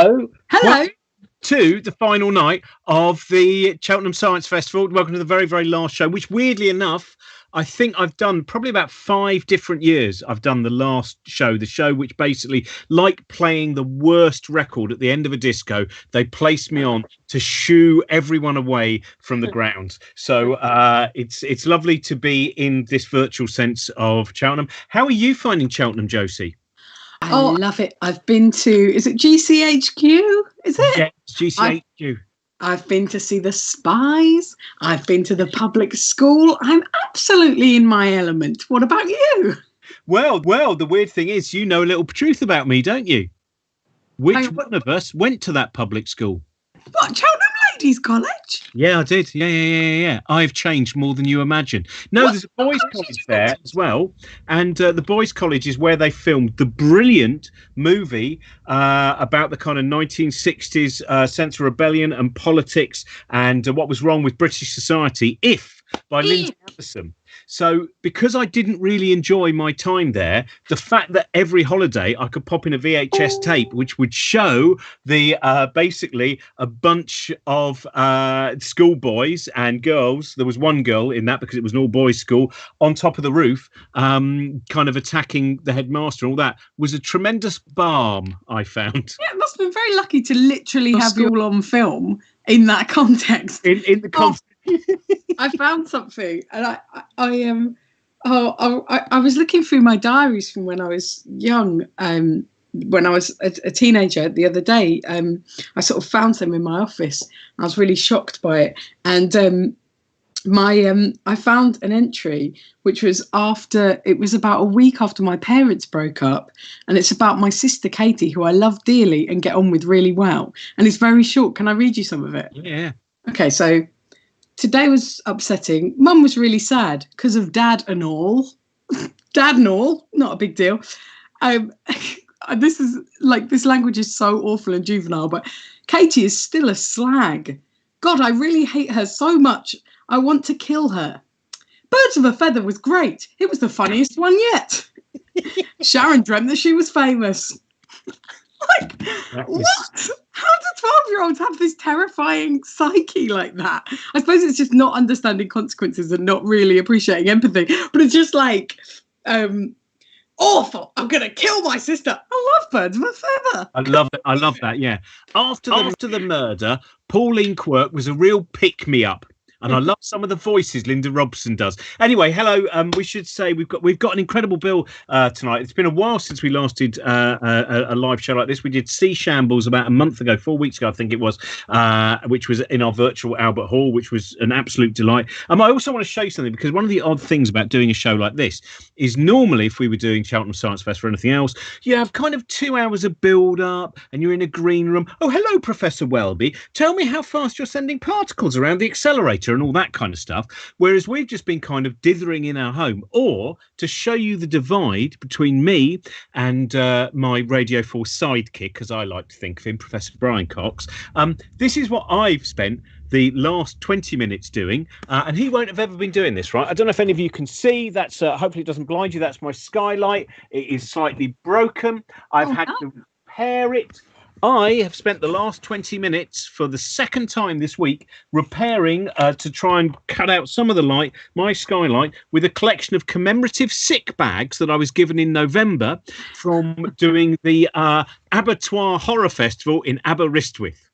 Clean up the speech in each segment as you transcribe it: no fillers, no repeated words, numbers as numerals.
Hello. Hello. Welcome to the final night of the Cheltenham Science Festival. Welcome to the very, very last show, which weirdly enough, I think I've done probably about 5 different years. I've done the last show, the show which basically, like playing the worst record at the end of a disco, they placed me on to shoo everyone away from the ground. So it's lovely to be in this virtual sense of Cheltenham. How are you finding Cheltenham, Josie? I love it. I've been to, is it GCHQ? Is it? Yeah, it's GCHQ. I've been to see the Spies. I've been to the public school. I'm absolutely in my element. What about you? Well, the weird thing is, you know a little truth about me, don't you? Which one of us went to that public school? What, Cheltenham Ladies College? Yeah, I did. Yeah. I've changed more than you imagine. No, there's a boys' college there as well. And the boys' college is where they filmed the brilliant movie about the kind of 1960s sense of rebellion and politics and what was wrong with British society, by Lindsay Anderson. So because I didn't really enjoy my time there, the fact that every holiday I could pop in a VHS tape, which would show the basically a bunch of schoolboys and girls. There was one girl in that because it was an all-boys school on top of the roof, kind of attacking the headmaster and all that, was a tremendous balm, I found. Yeah, it must have been very lucky to literally have you all on film in that context. In the context. I found something, and I was looking through my diaries from when I was young, when I was a teenager the other day. I sort of found them in my office. I was really shocked by it, and I found an entry which was about a week after my parents broke up, and it's about my sister Katie, who I love dearly and get on with really well, and it's very short. Can I read you some of it? Yeah. Okay, so today was upsetting. Mum was really sad because of Dad and all. Dad and all, not a big deal. This language is so awful and juvenile, but Katie is still a slag. God, I really hate her so much. I want to kill her. Birds of a Feather was great. It was the funniest one yet. Sharon dreamt that she was famous. What? How do 12-year-olds have this terrifying psyche like that? I suppose it's just not understanding consequences and not really appreciating empathy. But it's just like, awful. I'm going to kill my sister. I love Birds of a Feather. I love that, yeah. After the murder, Pauline Quirk was a real pick-me-up. And I love some of the voices Linda Robson does. Anyway, hello. We should say we've got an incredible bill tonight. It's been a while since we last did a live show like this. We did Shambles about a month ago, 4 weeks ago, I think it was, which was in our virtual Albert Hall, which was an absolute delight. I also want to show you something, because one of the odd things about doing a show like this is normally if we were doing Cheltenham Science Fest or anything else, you have kind of 2 hours of build-up and you're in a green room. Oh, hello, Professor Welby. Tell me how fast you're sending particles around the accelerator and all that kind of stuff, whereas we've just been kind of dithering in our home. Or to show you the divide between me and my Radio 4 sidekick, as I like to think of him, Professor Brian Cox, this is what I've spent the last 20 minutes doing, and he won't have ever been doing this, right? I don't know if any of you can see. That's hopefully it doesn't blind you. That's my skylight. It is slightly broken. I've had to repair it. I have spent the last 20 minutes for the second time this week repairing to try and cut out some of the light, my skylight, with a collection of commemorative sick bags that I was given in November from doing the Abattoir Horror Festival in Aberystwyth.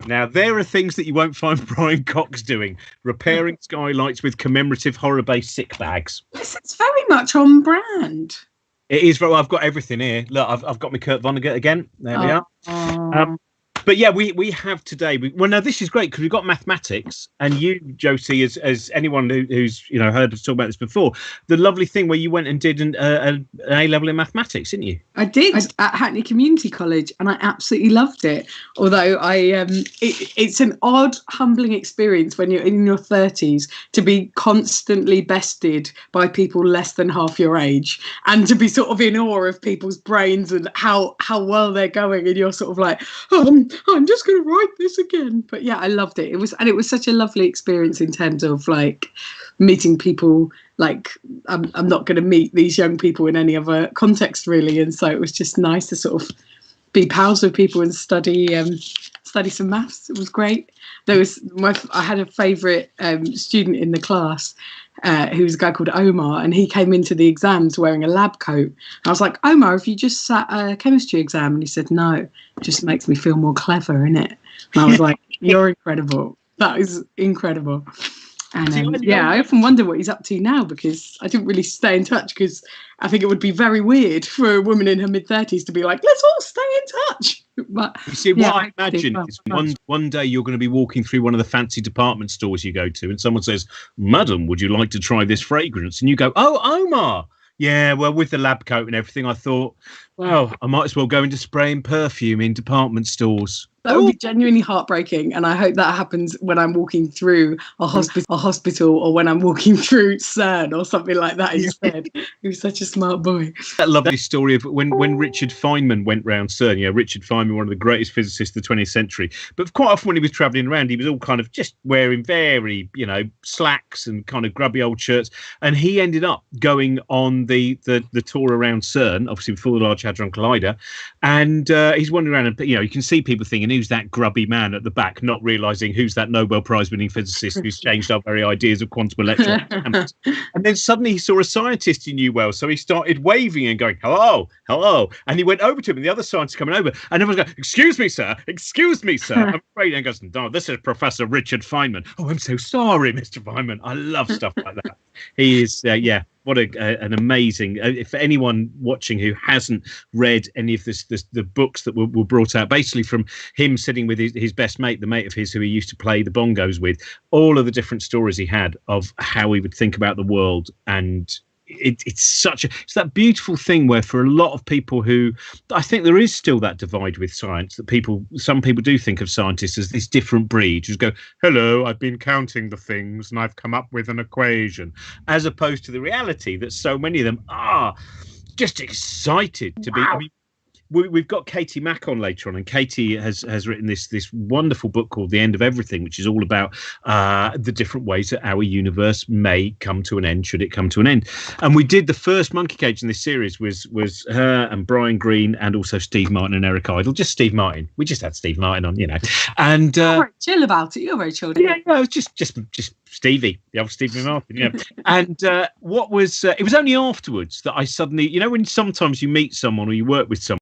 Now, there are things that you won't find Brian Cox doing, repairing skylights with commemorative horror-based sick bags. Yes, it's very much on brand. It is. Well, I've got everything here. Look, I've got my Kurt Vonnegut again. There we are. But yeah, we have today. Now this is great because we've got mathematics, and you, Josie, as anyone who's heard us talk about this before, the lovely thing where you went and did an A-level in mathematics, didn't you? I did at Hackney Community College, and I absolutely loved it. Although it's an odd, humbling experience when you're in your 30s to be constantly bested by people less than half your age, and to be sort of in awe of people's brains and how well they're going, and you're sort of like, I'm just going to write this again. But yeah, I loved it. It was such a lovely experience in terms of like meeting people. Like I'm not going to meet these young people in any other context really, and so it was just nice to sort of be pals with people and study some maths. It was great. I had a favourite student in the class who was a guy called Omar, and he came into the exams wearing a lab coat. I was like, Omar, have you just sat a chemistry exam? And he said, no, it just makes me feel more clever, innit? And I was like, you're incredible. That is incredible. And I often wonder what he's up to now, because I didn't really stay in touch, because I think it would be very weird for a woman in her mid-30s to be like, let's all stay in touch. But you see, what I imagine is one day you're going to be walking through one of the fancy department stores you go to, and someone says, Madam, would you like to try this fragrance? And you go, oh, Omar. Yeah, well, with the lab coat and everything, I thought, well, I might as well go into spraying perfume in department stores. That would be genuinely heartbreaking, and I hope that happens when I'm walking through a hospital, or when I'm walking through CERN or something like that instead. He was such a smart boy. That lovely story of when Richard Feynman went round CERN. Yeah, Richard Feynman, one of the greatest physicists of the 20th century. But quite often when he was travelling around, he was all kind of just wearing very, slacks and kind of grubby old shirts. And he ended up going on the tour around CERN, obviously before the Large Hadron Collider. And he's wandering around, and you can see people thinking, who's that grubby man at the back, not realising who's that Nobel Prize winning physicist who's changed our very ideas of quantum electrons. And then suddenly he saw a scientist he knew well, so he started waving and going, hello, and he went over to him, and the other scientist coming over, and everyone's going, excuse me sir, I'm afraid. And he goes, no, this is Professor Richard Feynman. Oh, I'm so sorry, Mr. Feynman. I love stuff like that. He is what an amazing, for anyone watching who hasn't read any of the books that were brought out, basically from him sitting with his best mate, the mate of his who he used to play the bongos with, all of the different stories he had of how he would think about the world. And it's that beautiful thing where for a lot of people who, I think there is still that divide with science, that some people do think of scientists as this different breed who go, hello, I've been counting the things and I've come up with an equation, as opposed to the reality that so many of them are just excited to be. I mean, we've got Katie Mack on later on, and Katie has written this wonderful book called The End of Everything, which is all about the different ways that our universe may come to an end, should it come to an end. And we did the first Monkey Cage in this series was her and Brian Greene, and also Steve Martin and Eric Idle. Just Steve Martin. We just had Steve Martin on, And you're very chill about it. You're very chilled. Yeah, it was just Stevie, the old Stephen Martin, And it was only afterwards that I suddenly, when sometimes you meet someone or you work with someone,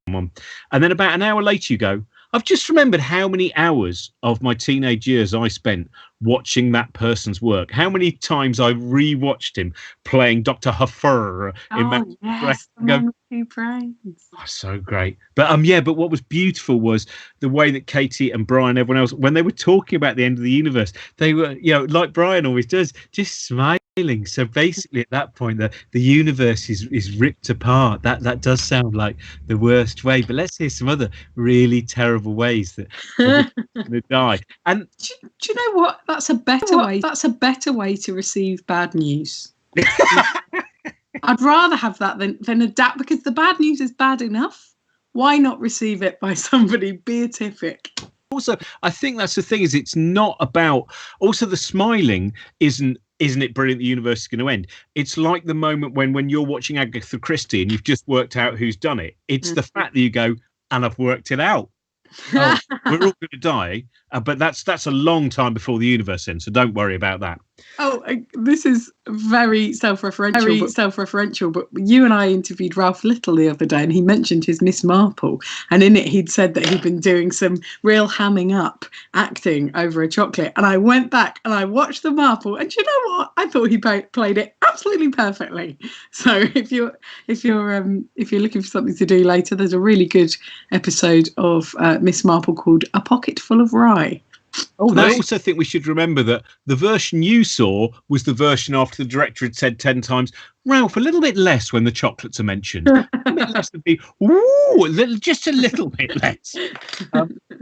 and then about an hour later you go, I've just remembered how many hours of my teenage years I spent watching that person's work. How many times I rewatched him playing Dr. Huffer in Two Brains. Oh, so great. But but what was beautiful was the way that Katie and Brian, everyone else, when they were talking about the end of the universe, they were, like Brian always does, just smiling. So basically at that point the universe is ripped apart. That does sound like the worst way, but let's hear some other really terrible ways that we're going to die. And do you know what? That's a better way to receive bad news. I'd rather have that than adapt, because the bad news is bad enough. Why not receive it by somebody beatific? Also, I think that's the thing, is it's not about, also the smiling isn't it brilliant, the universe is going to end. It's like the moment when you're watching Agatha Christie and you've just worked out who's done it. It's the fact that you go, and I've worked it out. We're all going to die, but that's a long time before the universe ends, so don't worry about that. This is very self-referential, but you and I interviewed Ralph Little the other day, and he mentioned his Miss Marple, and in it he'd said that he'd been doing some real hamming up acting over a chocolate, and I went back and I watched the Marple, and you know what, I thought he played it absolutely perfectly. So if you're looking for something to do later, there's a really good episode of Miss Marple called A Pocket Full of Rye. I also think we should remember that the version you saw was the version after the director had said 10 times, Ralph, a little bit less when the chocolates are mentioned. A bit less would be, just a little bit less.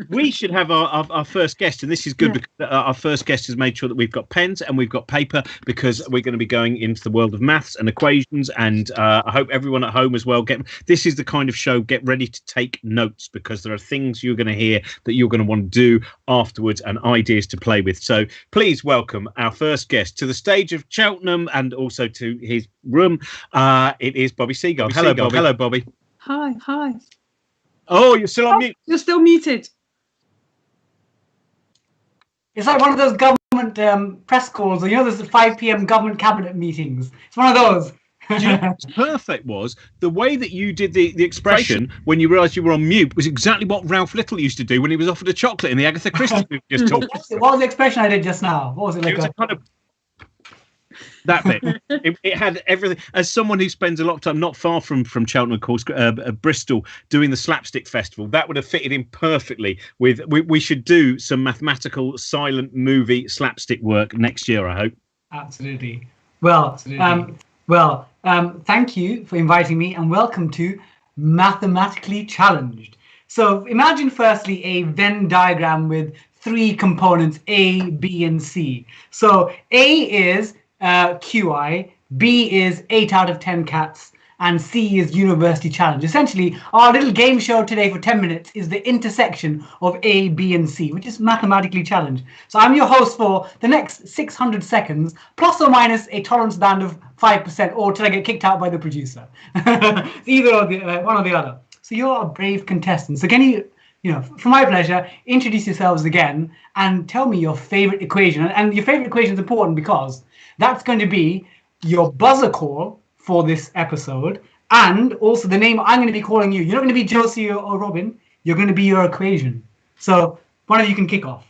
We should have our first guest, and this is good because our first guest has made sure that we've got pens and we've got paper, because we're going to be going into the world of maths and equations, and I hope everyone at home as well. This is the kind of show, get ready to take notes, because there are things you're going to hear that you're going to want to do afterwards and ideas to play with. So please welcome our first guest to the stage of Cheltenham and also to his room. It is Bobby Seagull. Hello, Bobby. Hi. Oh, you're still on mute. You're still muted. It's like one of those government press calls, or there's the 5 p.m. government cabinet meetings. It's one of those. What's perfect was the way that you did the expression when you realised you were on mute was exactly what Ralph Little used to do when he was offered a chocolate in the Agatha Christie movie just talked. What was the expression I did just now? What was it like? It was a kind of that bit. It had everything. As someone who spends a lot of time not far from Cheltenham, of course, Bristol, doing the Slapstick Festival, that would have fitted in perfectly with. We should do some mathematical silent movie slapstick work next year, I hope. Absolutely. Well, thank you for inviting me, and welcome to Mathematically Challenged. So imagine firstly a Venn diagram with 3 components, A, B, and C. So A is QI, B is 8 out of 10 cats, and C is University Challenge. Essentially, our little game show today for 10 minutes is the intersection of A, B, and C, which is Mathematically Challenged. So I'm your host for the next 600 seconds, plus or minus a tolerance band of 5%, or till I get kicked out by the producer. Either or one or the other. So you're a brave contestant. So can you, for my pleasure, introduce yourselves again and tell me your favorite equation. And your favorite equation is important because that's going to be your buzzer call for this episode, and also the name I'm going to be calling you. You're not going to be Josie or Robin. You're going to be your equation. So one of you can kick off.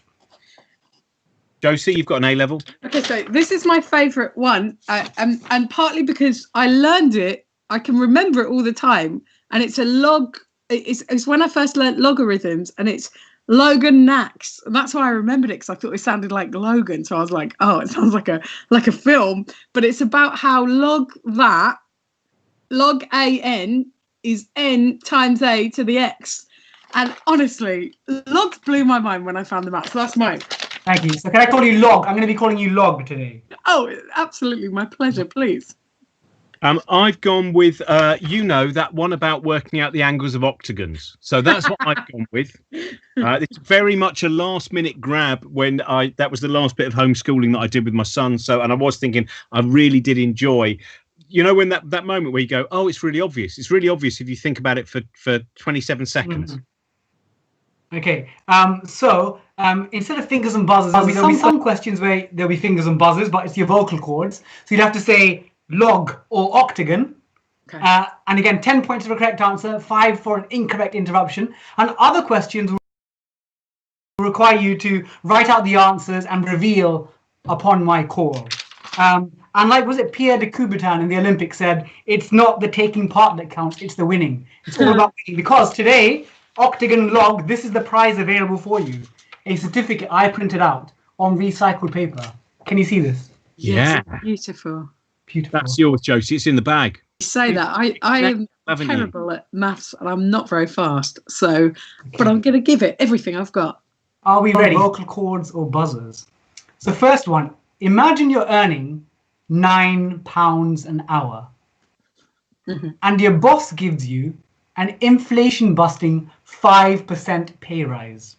Josie, you've got an A level. Okay, so this is my favourite one, and partly because I learned it, I can remember it all the time, and it's a log. It's when I first learnt logarithms, and it's Logan Nax, and that's why I remembered it, because I thought it sounded like Logan. So I was like, oh, it sounds like a film, but it's about how log an is n times a to the x. And honestly, logs blew my mind when I found them out. So that's mine. Thank you. So can I call you Log? I'm going to be calling you Log today. Oh, absolutely, my pleasure. Please. I've gone with, that one about working out the angles of octagons. So that's what I've gone with. It's very much a last-minute grab when that was the last bit of homeschooling that I did with my son. So, and I was thinking, I really did enjoy, when that moment where you go, oh, it's really obvious. It's really obvious if you think about it for 27 seconds. Mm-hmm. Okay. So instead of fingers and buzzers, there'll be some questions where there'll be fingers and buzzers, but it's your vocal cords. So you'd have to say log or octagon. Okay. And again, 10 points for the correct answer, 5 for an incorrect interruption. And other questions will require you to write out the answers and reveal upon my call. And like, was it Pierre de Coubertin in the Olympics said, it's not the taking part that counts, it's the winning. It's all about winning. Because today, octagon log, this is the prize available for you. A certificate I printed out on recycled paper. Can you see this? Yeah. Yes, beautiful. Beautiful. That's yours, Josie. It's in the bag. You say that. I am terrible at maths, and I'm not very fast. So, but I'm going to give it everything I've got. Are we ready? Vocal cords or buzzers? So first one, imagine you're earning £9 an hour. Mm-hmm. And your boss gives you an inflation-busting 5% pay rise.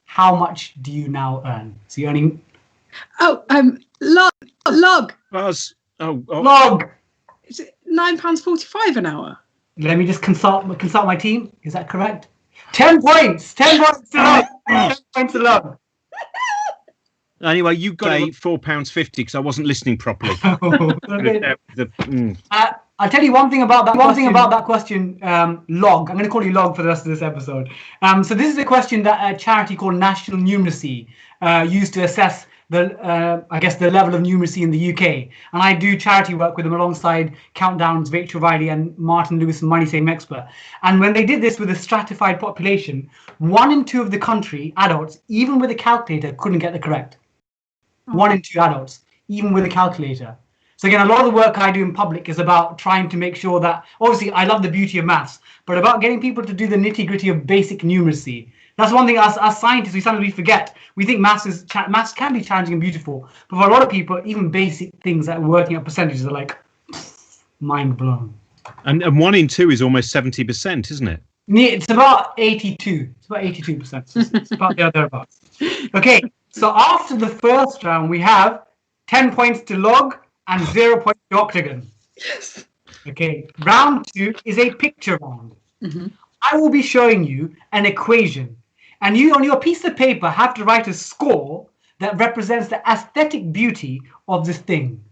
How much do you now earn? So you're earning... Log. Buzz. Log. Is it £9.45 an hour? Let me just consult my team. Is that correct? 10 points. 10 points to Log. 10 points to Log. Anyway, you got £4.50 because I wasn't listening properly. I'll tell you one thing about that question. Log. I'm going to call you Log for the rest of this episode. So this is a question that a charity called National Numeracy used to assess the level of numeracy in the UK. And I do charity work with them alongside Countdown's Rachel Riley and Martin Lewis and Money Saving Expert. And when they did this with a stratified population, 1 in 2 of the country adults, even with a calculator, couldn't get the correct. 1 in 2 adults, even with a calculator. So again, a lot of the work I do in public is about trying to make sure that, obviously, I love the beauty of maths, but about getting people to do the nitty-gritty of basic numeracy. That's one thing as scientists, we forget. We think maths can be challenging and beautiful, but for a lot of people, even basic things like working out percentages are like mind blown. And 1 in 2 is almost 70%, isn't it? It's about 82. It's about 82%. It's about thereabouts. Okay, so after the first round, we have 10 points to Log and 0 points to Octagon. Yes. Okay, round 2 is a picture round. Mm-hmm. I will be showing you an equation. And you, on your piece of paper, have to write a score that represents the aesthetic beauty of this thing.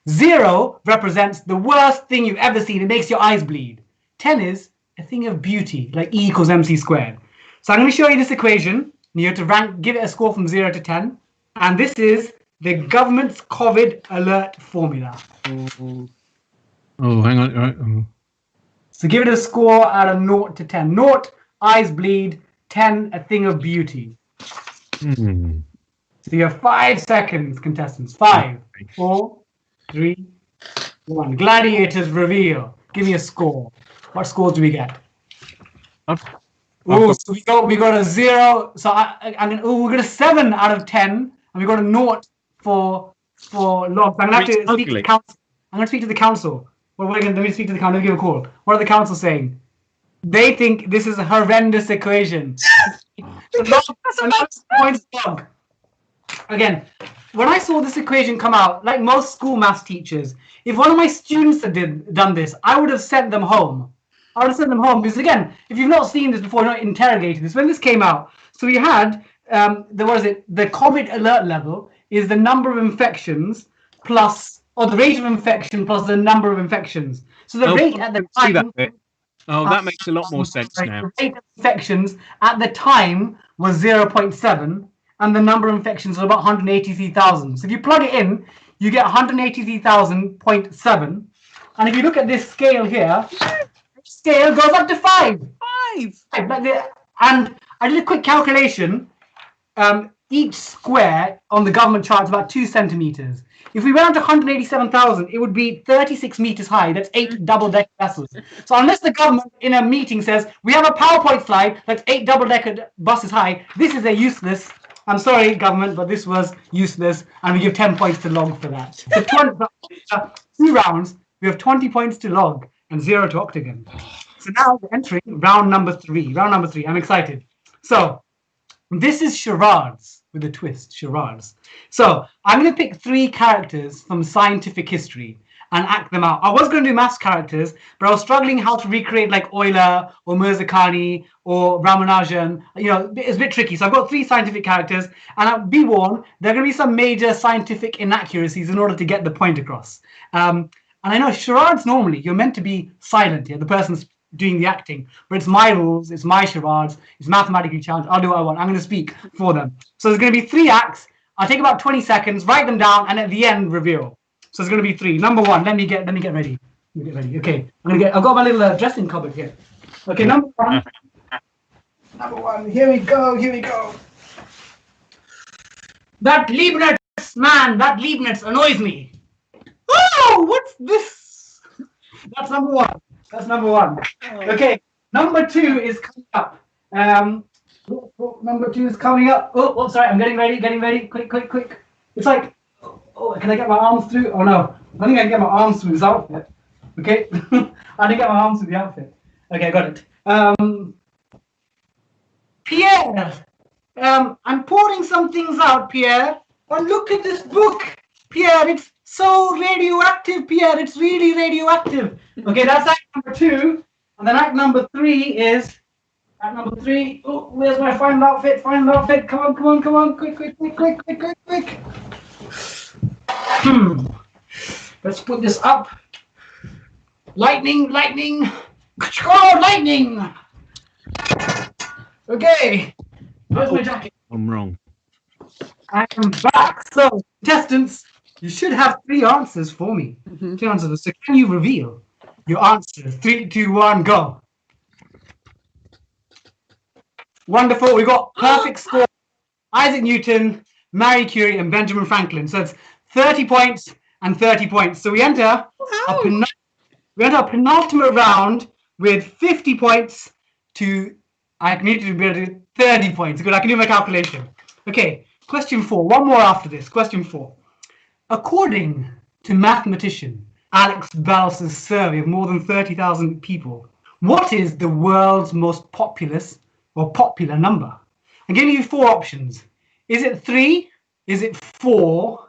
0 represents the worst thing you've ever seen. It makes your eyes bleed. 10 is a thing of beauty, like E equals MC squared. So I'm going to show you this equation. And you have to give it a score from 0 to 10. And this is the government's COVID alert formula. Oh, hang on. Right. Oh. So give it a score out of 0 to 10. 0, eyes bleed. 10, a thing of beauty. Hmm. So you have 5 seconds, contestants. 5, 4, 3, 1. Gladiators reveal. Give me a score. What scores do we get? Oh, so we got a 0. So we got a 7 out of 10, and we got a 0 for logs. I'm gonna have to speak to the council. I'm gonna speak to the council. Let me speak to the council. Let me give a call. What are the council saying? They think this is a horrendous equation. Points log. Again, when I saw this equation come out, like most school maths teachers, if one of my students had done this, I would have sent them home. I would have sent them home because, again, if you've not seen this before, you're not interrogating this. When this came out, so we had the COVID alert level is the number of infections plus, or the rate of infection plus the number of infections. So the rate at the time. That makes a lot more sense now. The rate of infections at the time was 0.7, and the number of infections was about 183,000. So if you plug it in, you get 183,000.7. And if you look at this scale here, scale goes up to 5. 5. And I did a quick calculation. Each square on the government chart is about 2 centimeters. If we went up to 187,000, it would be 36 meters high. That's 8 double-decker buses. So unless the government in a meeting says, we have a PowerPoint slide that's 8 double-decker buses high, this is a useless. I'm sorry, government, but this was useless. And we give 10 points to log for that. So 2 rounds, we have 20 points to log and 0 to octagon. So now we're entering round number 3. Round number 3. I'm excited. So this is charades with a twist, charades. So I'm going to pick 3 characters from scientific history and act them out. I was going to do maths characters, but I was struggling how to recreate like Euler or Mirzakhani or Ramanujan. It's a bit tricky. So I've got 3 scientific characters, and be warned, there are going to be some major scientific inaccuracies in order to get the point across. And I know charades, normally you're meant to be silent here. The person's doing the acting, but it's my rules, it's my charades, it's mathematically challenged. I'll do what I want. I'm going to speak for them. So there's going to be 3 acts. I'll take about 20 seconds, write them down, and at the end reveal. So there's going to be 3. Number 1, let me get ready. Okay, I've got my little dressing cupboard here. Okay, number 1. Number 1. Here we go. That Leibniz, man, that Leibniz annoys me. Oh, what's this? That's number 1. Okay, number 2 is coming up. Number 2 is coming up. Oh, sorry, I'm getting ready. Quick. It's like, can I get my arms through? Oh no, I think I can get my arms through this outfit. Okay, I didn't get my arms through the outfit. Okay, I got it. Pierre, I'm pouring some things out, Pierre. Oh, look at this book, Pierre. It's so radioactive, Pierre. It's really radioactive. Okay, that's act number 2. And then act number 3 is act number 3. Oh, where's my final outfit? Come on. Quick. Let's put this up. Lightning. Oh, lightning. Okay. Where's my jacket? I'm wrong. I am back. So, contestants, you should have 3 answers for me. 3 answers. So can you reveal your answer? 3, 2, 1, go. Wonderful. We got perfect score. Isaac Newton, Marie Curie, and Benjamin Franklin. So it's 30 points and 30 points. So we enter a penultimate round with 50 points to, I need to be 30 points. Good, I can do my calculation. Okay, question 4. One more after this. Question 4. According to mathematician Alex Bell's survey of more than 30,000 people, what is the world's most populous or popular number? I'm giving you 4 options. Is it 3? Is it 4?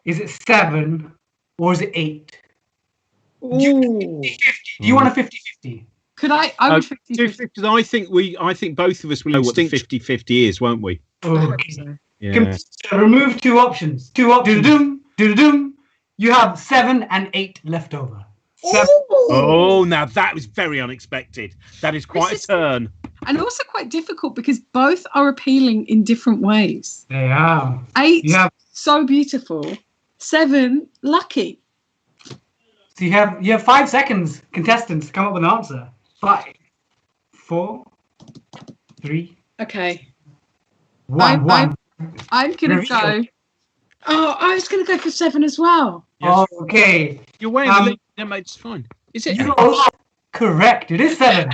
Is it 7? Or is it 8? Do you want a 50-50? Should I? I would 50-50. I think both of us will know what the 50-50 is, won't we? Okay. Yeah. Remove two options. Do-do-doom. You have 7 and 8 left over. Oh, now that was very unexpected. That is quite a turn. And also quite difficult because both are appealing in different ways. They are. 8, so beautiful. 7, lucky. So you have 5 seconds, contestants, to come up with an answer. 5, 4, 3. Okay. 1. I'm gonna go. Oh, I was gonna go for 7 as well. Yes. Okay. You're way in the lead. No, mate, it's fine. Is it? You are correct. It is 7.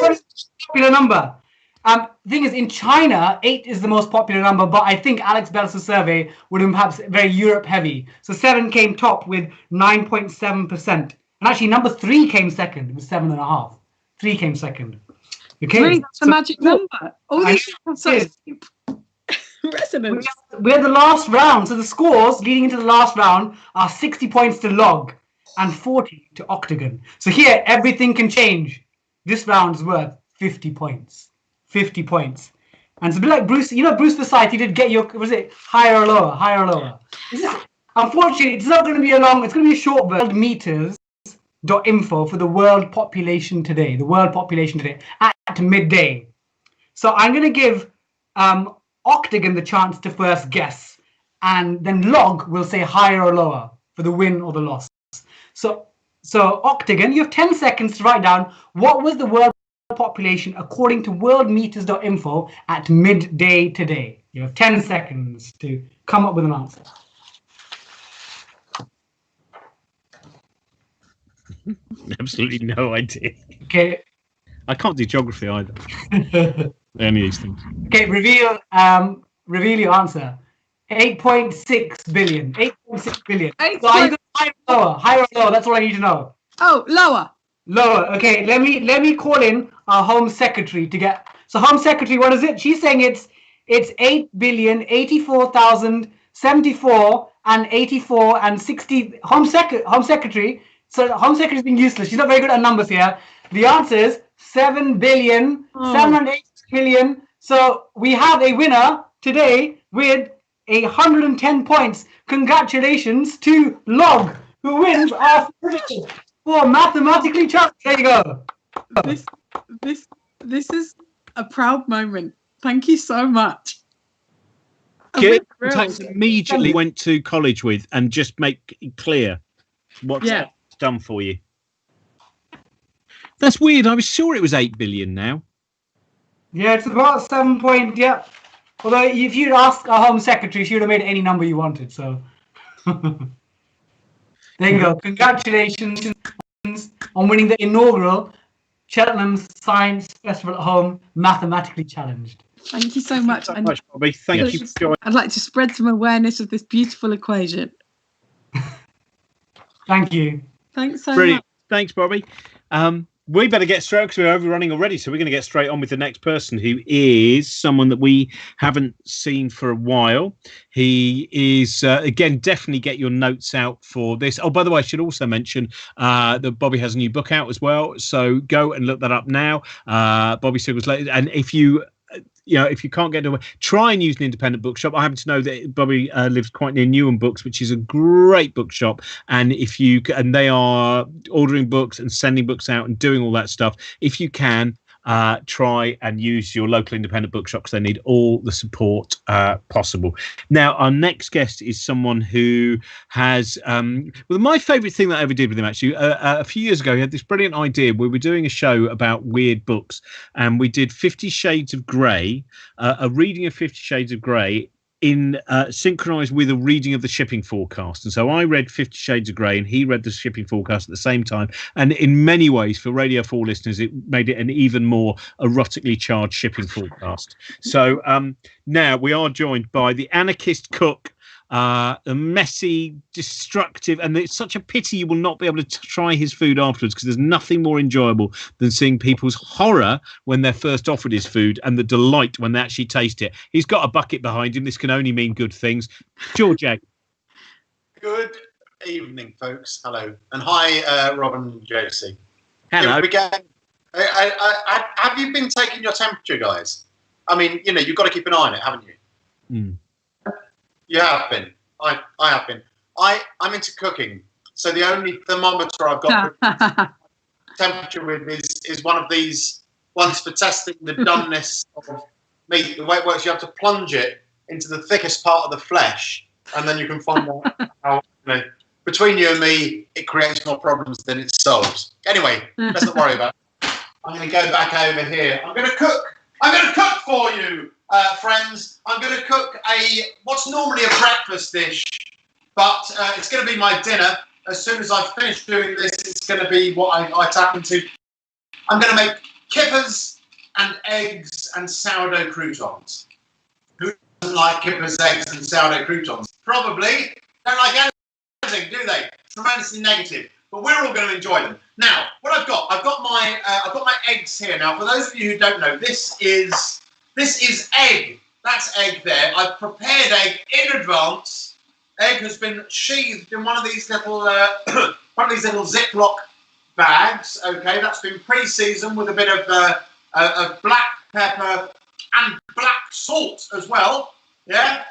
What is the popular number? The thing is, in China, 8 is the most popular number, but I think Alex Belsa's survey would have been perhaps very Europe heavy. So 7 came top with 9.7%. And actually, number 3 came second. It was 7.5. 3 came second. Okay. Really, that's the magic number. All these resonance. We're the last round. So the scores leading into the last round are 60 points to log and 40 to octagon. So here, everything can change. This round's worth 50 points. 50 points. And it's a bit like Bruce, Bruce Forsyth, you did get your, was it higher or lower? Higher or lower? Unfortunately, it's not going to be it's going to be a short version. Meters.info for the world population today. The world population today at midday. So I'm going to give octagon the chance to first guess. And then log will say higher or lower for the win or the loss. So octagon, you have 10 seconds to write down what was the world population according to worldmeters.info at midday today. You have 10 seconds to come up with an answer. Absolutely no idea. Okay. I can't do geography either. Any of these things. Okay, reveal your answer. 8.6 billion. 8.6 billion. So are you going higher or lower? Higher or lower? That's all I need to know. Oh, lower. Lower. Okay, let me call in our Home Secretary to get. So Home Secretary, what is it? She's saying it's 8,084,074 and 84 and 60. Home Secretary. So Home Secretary's being useless. She's not very good at numbers here. The answer is 7,780 million. So we have a winner today with 110 points. Congratulations to Log, who wins our for mathematically challenged. There you go. This is a proud moment. Thank you so much. Get immediately went to college with and just make it clear what's done for you. That's weird. I was sure it was 8 billion now. Yeah, it's about 7 point. Yeah. Although if you'd ask our Home Secretary, she would have made any number you wanted. So there you go. Congratulations on winning the inaugural Cheltenham Science Festival Home mathematically challenged. Thank you so much. Thank you so much, Bobby. Thank you for joining. I'd like to spread some awareness of this beautiful equation. Thank you. Thanks so Brilliant. much. Thanks, Bobby. We better get straight because we're overrunning already. So we're going to get straight on with the next person, who is someone that we haven't seen for a while. He is, again, definitely get your notes out for this. Oh, by the way, I should also mention that Bobby has a new book out as well. So go and look that up now. Bobby Seagull's latest. And if you can't get to try and use an independent bookshop. I happen to know that Bobby lives quite near Newham Books, which is a great bookshop. And they are ordering books and sending books out and doing all that stuff. If you can, try and use your local independent bookshop, because they need all the support possible. Now, our next guest is someone who has my favourite thing that I ever did with him, actually, a few years ago, he had this brilliant idea. We were doing a show about weird books, and we did 50 Shades of Grey, a reading of 50 Shades of Grey in synchronized with a reading of the shipping forecast. And so I read 50 Shades of Grey and he read the shipping forecast at the same time. And in many ways, for Radio 4 listeners, it made it an even more erotically charged shipping forecast. So now we are joined by the anarchist cook, the messy, destructive, and it's such a pity you will not be able to try his food afterwards, because there's nothing more enjoyable than seeing people's horror when they're first offered his food and the delight when they actually taste it. He's got a bucket behind him. This can only mean good things. George Egg. Good evening, folks. Hello. And hi, Robin and Josie. Hello. Here we go. Have you been taking your temperature, guys? I mean, you know, you've got to keep an eye on it, haven't you? You have been. I have been. I'm into cooking, so the only thermometer I've got temperature with is one of these ones for testing the doneness of meat. The way it works, you have to plunge it into the thickest part of the flesh, and then you can find out how, you know, between you and me, it creates more problems than it solves. Anyway, let's not worry about it. I'm going to go back over here. I'm going to cook. I'm going to cook for you, friends. I'm going to cook what's normally a breakfast dish, but it's going to be my dinner. As soon as I finish doing this, it's going to be what I tap into. I'm going to make kippers and eggs and sourdough croutons. Who doesn't like kippers, eggs, and sourdough croutons? Probably don't like anything, do they? Tremendously negative. But we're all going to enjoy them. Now, what I've got my eggs here. Now, for those of you who don't know, this is egg. That's egg there. I've prepared egg in advance. Egg has been sheathed in one of these little Ziploc bags. Okay, that's been pre-seasoned with a bit of black pepper and black salt as well. Yeah,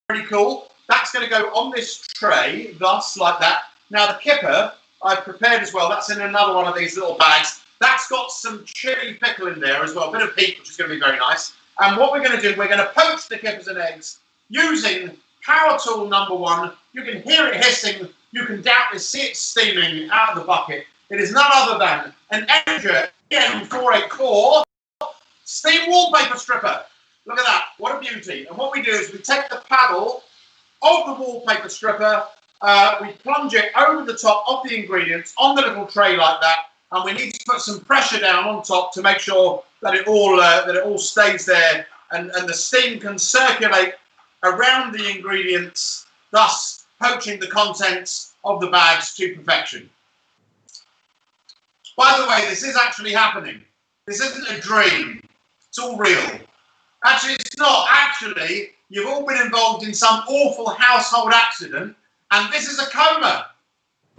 pretty cool. That's going to go on this tray, thus like that. Now the kipper I've prepared as well. That's in another one of these little bags. That's got some chili pickle in there as well, a bit of heat, which is going to be very nice. And what we're going to do, we're going to poach the kippers and eggs using power tool number 1. You can hear it hissing. You can doubtless see it steaming out of the bucket. It is none other than an Energer EN484 steam wallpaper stripper. Look at that. What a beauty. And what we do is we take the paddle of the wallpaper stripper, we plunge it over the top of the ingredients on the little tray like that, and we need to put some pressure down on top to make sure that it all stays there, and the steam can circulate around the ingredients, thus poaching the contents of the bags to perfection. By the way, this is actually happening. This isn't a dream. It's all real. Actually, it's not. Actually, you've all been involved in some awful household accident, and this is a coma.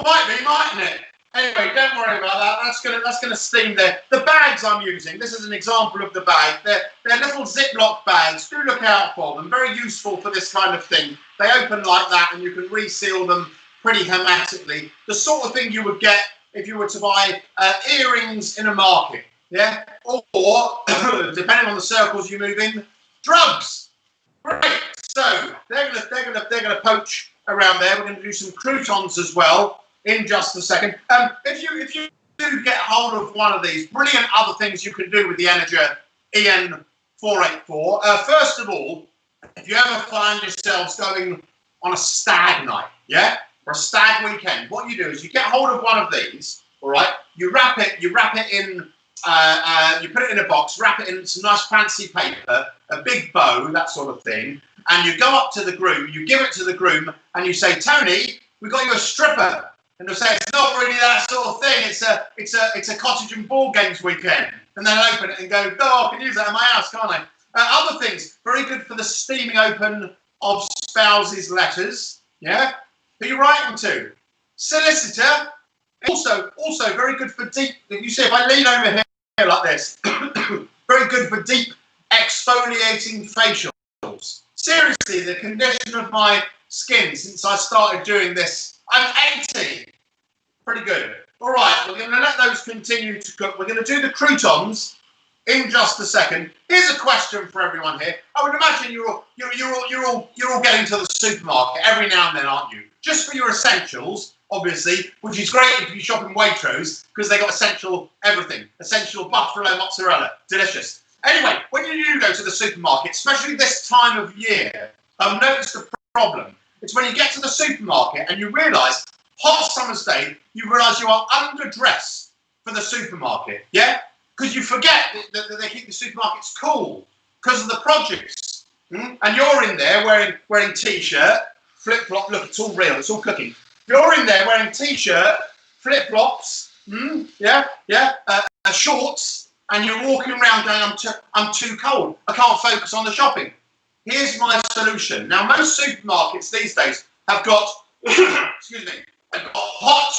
Might be, mightn't it? Anyway, don't worry about that. That's gonna steam there. The bags I'm using, this is an example of the bag. They're little Ziploc bags. Do look out for them. Very useful for this kind of thing. They open like that, and you can reseal them pretty hermetically. The sort of thing you would get if you were to buy earrings in a market, yeah? Or depending on the circles you move in, drugs. Great. So they're gonna poach around there. We're going to do some croutons as well in just a second. If you do get hold of one of these, brilliant other things you can do with the Energer EN484. First of all, if you ever find yourselves going on a stag night, yeah, or a stag weekend, what you do is you get hold of one of these. All right, you wrap it in. You put it in a box, wrap it in some nice fancy paper, a big bow, that sort of thing, and you go up to the groom, you give it to the groom, and you say, "Tony, we got you a stripper." And they'll say, "It's not really that sort of thing. It's a cottage and ball games weekend." And then open it and go, "Oh, I can use that in my house, can't I?" Other things, very good for the steaming open of spouses' letters. Yeah, who you writing to? Solicitor. Also very good for deep. You see, if I lean over here like this, very good for deep exfoliating facials. Seriously, the condition of my skin since I started doing this, I'm 80. Pretty good. All right, we're going to let those continue to cook. We're going to do the croutons in just a second. Here's a question for everyone here. I would imagine you're all getting to the supermarket every now and then, aren't you? Just for your essentials, obviously, which is great if you shop in Waitrose because they got essential everything. Essential buffalo mozzarella, delicious. Anyway, when you do go to the supermarket, especially this time of year, I've noticed a problem. It's when you get to the supermarket and you realise, hot summer's day, you realise you are underdressed for the supermarket, yeah? Because you forget that they keep the supermarkets cool because of the produce. And you're in there wearing T-shirt, flip-flop, look, it's all real, it's all cooking. You're in there wearing T-shirt, flip-flops, shorts, and you're walking around going, I'm too cold. I can't focus on the shopping. Here's my solution. Now, most supermarkets these days have got, excuse me, they've got hot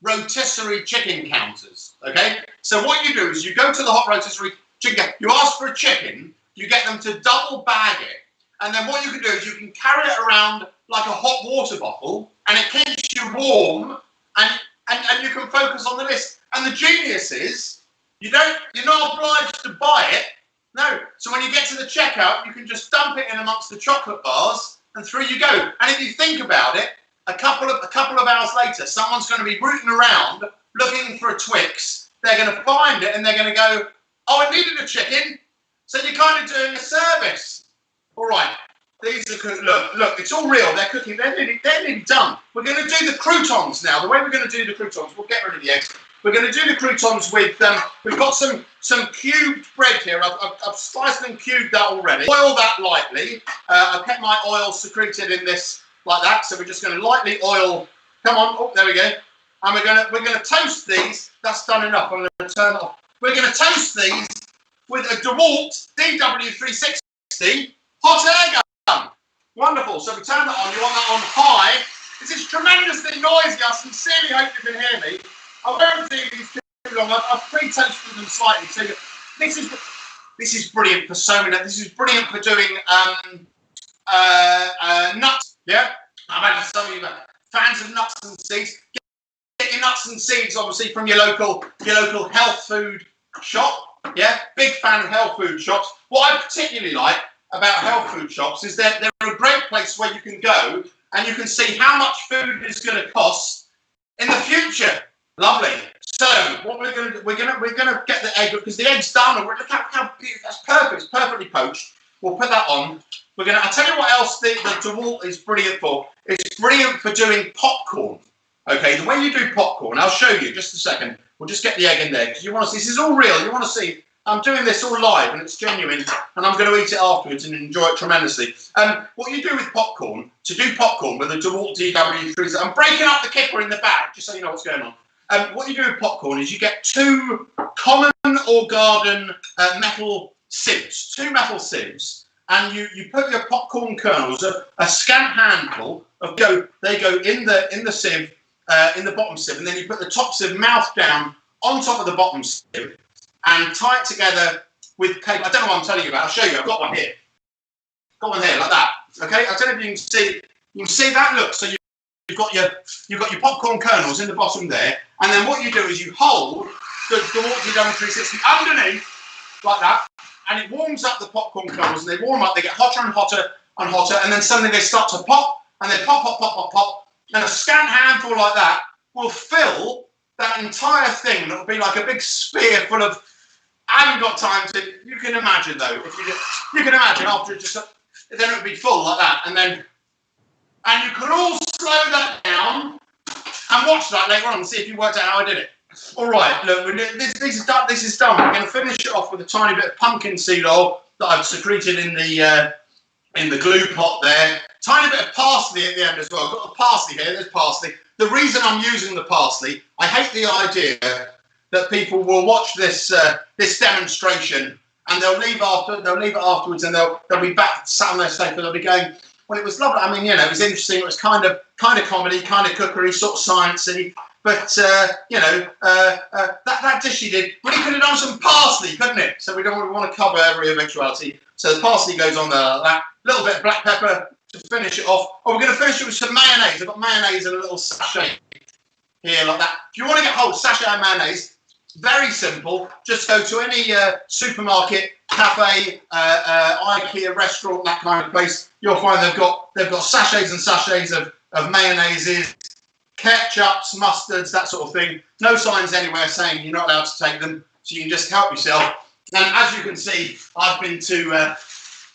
rotisserie chicken counters. Okay, so what you do is you go to the hot rotisserie chicken, you ask for a chicken, you get them to double bag it, and then what you can do is you can carry it around like a hot water bottle, and it keeps you warm, and you can focus on the list. And the genius is you're not obliged to buy it. No. So when you get to the checkout, you can just dump it in amongst the chocolate bars, and through you go. And if you think about it, a couple of hours later, someone's going to be rooting around looking for a Twix. They're going to find it, and they're going to go, "Oh, I needed a chicken." So you're kind of doing a service. All right. These are look. It's all real. They're cooking. They're nearly done. We're going to do the croutons now. The way we're going to do the croutons, we'll get rid of the eggs. We're going to do the croutons with, we've got some cubed bread here. I've sliced and cubed that already. Oil that lightly. I've kept my oil secreted in this like that. So we're just going to lightly oil. Come on. Oh, there we go. And we're going to toast these. That's done enough. I'm going to turn it off. We're going to toast these with a DeWalt DW360 hot air gun. Wonderful. So we turn that on. You want that on high. This is tremendously noisy. I sincerely hope you can hear me. I won't do these too long. I've pre-toasted them slightly. So this is brilliant for so many. This is brilliant for doing nuts. Yeah, I imagine some of you are fans of nuts and seeds. Get your nuts and seeds, obviously, from your local health food shop. Yeah, big fan of health food shops. What I particularly like about health food shops is that they're a great place where you can go and you can see how much food is going to cost in the future. Lovely. So what we're going to do, we're going to get the egg, because the egg's done. Look how beautiful. That's perfect. It's perfectly poached. We'll put that on. I'll tell you what else the DeWalt is brilliant for. It's brilliant for doing popcorn. Okay, the way you do popcorn, I'll show you just a second. We'll just get the egg in there because you want to see. This is all real. You want to see. I'm doing this all live and it's genuine, and I'm going to eat it afterwards and enjoy it tremendously. What you do with popcorn, to do popcorn with a DeWalt DW3, I'm breaking up the kipper in the bag just so you know what's going on. What you do with popcorn is you get two common or garden metal sieves, and you put your popcorn kernels, a scant handful of they go in the sieve, in the bottom sieve, and then you put the top sieve mouth down on top of the bottom sieve and tie it together with cable. I don't know what I'm telling you about. I'll show you. I've got one here. Got one here like that. Okay. I don't know if you can see. You can see that. Look. So you've got your popcorn kernels in the bottom there, and then what you do is you hold the DW360 underneath like that, and it warms up the popcorn kernels, and they warm up. They get hotter and hotter and hotter, and then suddenly they start to pop, and they pop, and a scant handful like that will fill that entire thing. It'll be like a big spear full of. I haven't got time to. You can imagine though. If you can imagine after it just then it would be full like that, and you can all slow that down and watch that later on and see if you worked out how I did it. All right, look, this is done. This is done. We're going to finish it off with a tiny bit of pumpkin seed oil that I've secreted in the glue pot there. Tiny bit of parsley at the end as well. I've got the parsley here. There's parsley. The reason I'm using the parsley, I hate the idea that people will watch this demonstration and they'll leave it afterwards, and they'll be back sat on their sofa. They'll be going, "Well, it was lovely. I mean, it was interesting. It was kind of comedy, kind of cookery, sort of sciencey. But that dish he did, well, he could have done some parsley, couldn't it? So we want to cover every eventuality. So the parsley goes on there like that. A little bit of black pepper to finish it off. Oh, we're going to finish it with some mayonnaise. I've got mayonnaise in a little sachet here like that. If you want to get hold of sachet of mayonnaise, very simple. Just go to any supermarket, cafe, IKEA restaurant, that kind of place. You'll find they've got sachets and sachets of mayonnaises, ketchups, mustards, that sort of thing. No signs anywhere saying you're not allowed to take them, so you can just help yourself. And as you can see, I've been to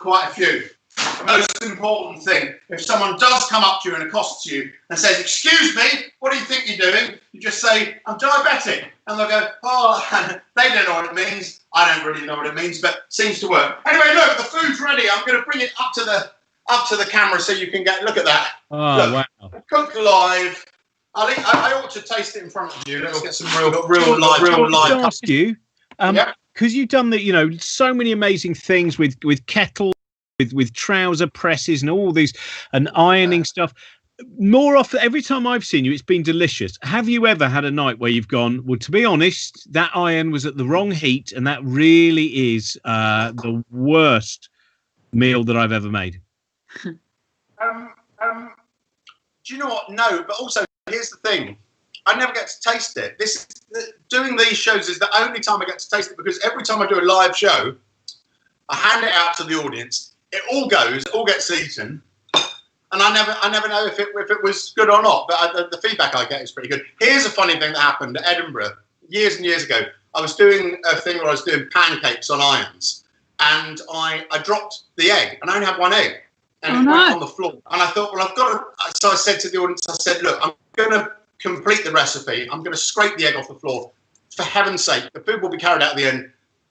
quite a few. The most important thing, if someone does come up to you and accosts you and says, "Excuse me, what do you think you're doing?" You just say, "I'm diabetic." And they'll go, "Oh," they don't know what it means. I don't really know what it means, but it seems to work. Anyway, look, the food's ready. I'm going to bring it up to the camera so you can look at that. Oh, look, wow. Cooked live. I ought to taste it in front of you. Let's get some real live. I ask you, because you've done so many amazing things with kettle, with trouser presses and all these and ironing stuff. more often, every time I've seen you, it's been delicious. Have you ever had a night where you've gone, well, to be honest, that iron was at the wrong heat, and that really is the worst meal that I've ever made? Do you know what? No, but also here's the thing: I never get to taste it. Doing these shows is the only time I get to taste it, because every time I do a live show, I hand it out to the audience. It all gets eaten. And I never know if it was good or not, but the feedback I get is pretty good. Here's a funny thing that happened at Edinburgh years and years ago. I was doing a thing where I was doing pancakes on irons, and I dropped the egg, and I only had one egg, and it went on the floor. And I thought, well, I've got to. So I said to the audience, I said, look, I'm going to complete the recipe. I'm going to scrape the egg off the floor. For heaven's sake, the food will be carried out at the end.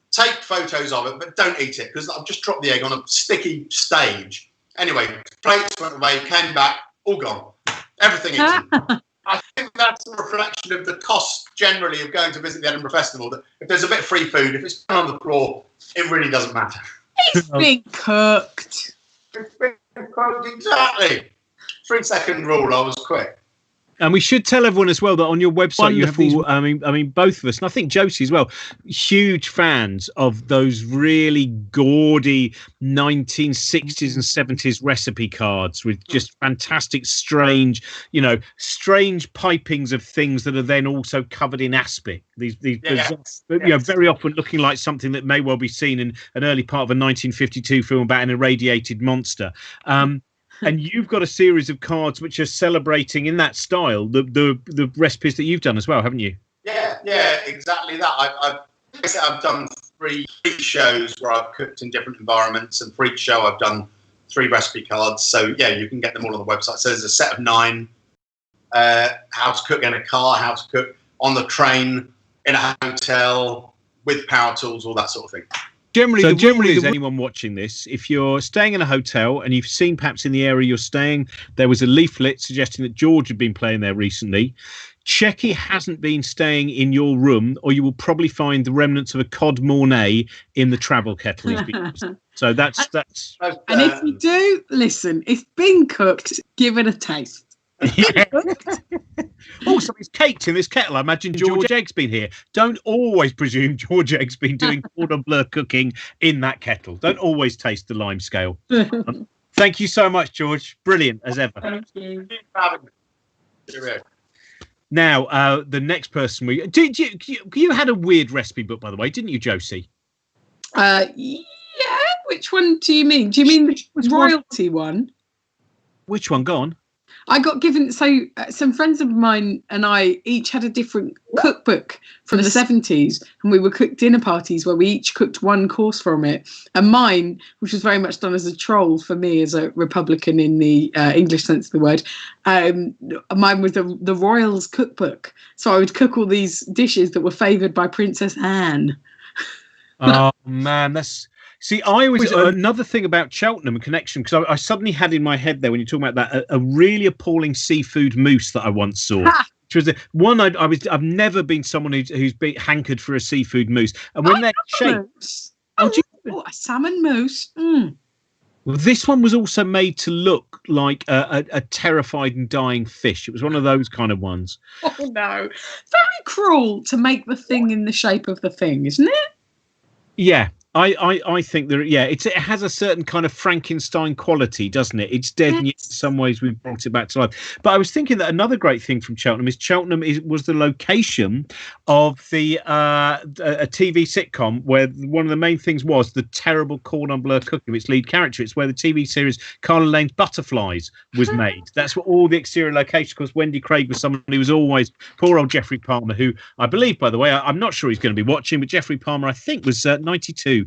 Take photos of it, but don't eat it, because I've just dropped the egg on a sticky stage. Anyway, plates went away, came back, all gone. Everything eaten. I think that's a reflection of the cost generally of going to visit the Edinburgh Festival, that if there's a bit of free food, if it's on the floor, it really doesn't matter. It's been cooked. It's been cooked, exactly. 3-second rule, I was quick. And we should tell everyone as well that on your website you have these. I mean, both of us, and I think Josie as well, huge fans of those really gaudy 1960s and 70s recipe cards with just fantastic, strange pipings of things that are then also covered in aspic. These very often looking like something that may well be seen in an early part of a 1952 film about an irradiated monster. And you've got a series of cards which are celebrating in that style the recipes that you've done as well, haven't you? Yeah, exactly that. I've done 3 shows where I've cooked in different environments, and for each show I've done 3 recipe cards. So yeah, you can get them all on the website. So there's a set of 9: how to cook in a car, how to cook on the train, in a hotel, with power tools, all that sort of thing. Generally, anyone watching this, if you're staying in a hotel and you've seen perhaps in the area you're staying, there was a leaflet suggesting that George had been playing there recently. Check he hasn't been staying in your room, or you will probably find the remnants of a cod mornay in the travel kettle. So that's. And if you do, listen, it's been cooked, give it a taste. Yeah. Also, it's caked in this kettle. I imagine George Egg's been here. Don't always presume George Egg's been doing cordon bleu cooking in that kettle. Don't always taste the lime scale. Thank you so much, George. Brilliant as ever. Thank you. Now, the next person you had a weird recipe book, by the way, didn't you, Josie? Yeah. Which one do you mean? Do you mean the royalty one? Which one? Go on. I got given, some friends of mine and I each had a different cookbook from the 70s, and we would cook dinner parties where we each cooked one course from it. And mine, which was very much done as a troll for me as a Republican in the English sense of the word, mine was the Royals cookbook. So I would cook all these dishes that were favoured by Princess Anne. Oh, man, that's... See, I always another thing about Cheltenham and connection, because I suddenly had in my head there when you're talking about that a really appalling seafood mousse that I once saw. Which was one I've never been someone who's been hankered for a seafood mousse, and when they're shaped, a salmon mousse. Mm. Well, this one was also made to look like a terrified and dying fish. It was one of those kind of ones. Oh no, very cruel to make the thing in the shape of the thing, isn't it? Yeah. I think that it has a certain kind of Frankenstein quality, doesn't it? It's dead, and yet in some ways we've brought it back to life. But I was thinking that another great thing from Cheltenham was the location of a TV sitcom where one of the main things was the terrible cordon bleu cooking of its lead character. It's where the TV series Carla Lane's Butterflies was made. That's what all the exterior locations. Of course, Wendy Craig was someone who was always poor old Geoffrey Palmer, who I believe, by the way, I'm not sure he's going to be watching, but Geoffrey Palmer, I think, was 92.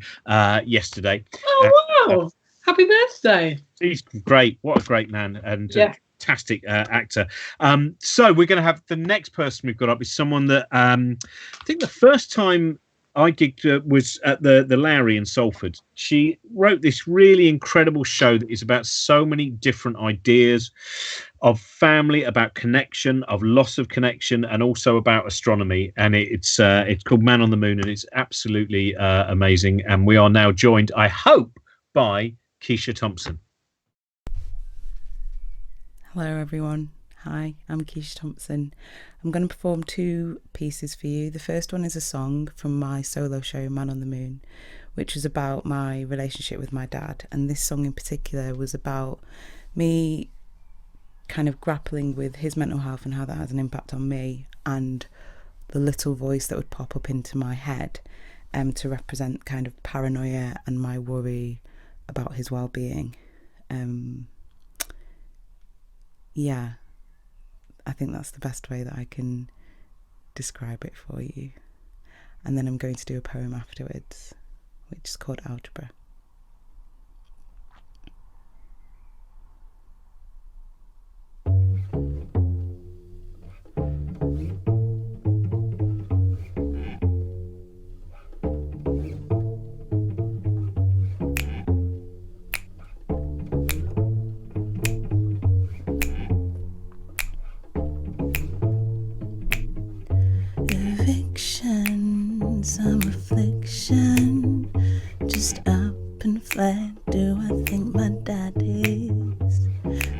Yesterday. Oh wow! Happy birthday! He's great. What a great man, and fantastic actor. So we're going to have the next person we've got up is someone that I think the first time I gigged was at the Lowry in Salford. She wrote this really incredible show that is about so many different ideas of family, about connection, of loss of connection, and also about astronomy. And it's called Man on the Moon, and it's absolutely amazing. And we are now joined, I hope, by Keisha Thompson. Hello everyone. Hi, I'm Keisha Thompson. I'm going to perform 2 pieces for you. The first one is a song from my solo show Man on the Moon, which was about my relationship with my dad. And this song in particular was about me kind of grappling with his mental health and how that has an impact on me, and the little voice that would pop up into my head to represent kind of paranoia and my worry about his well-being. Yeah, I think that's the best way that I can describe it for you. And then I'm going to do a poem afterwards, which is called Algebra. Some affliction, just up and flat. Do I think my dad is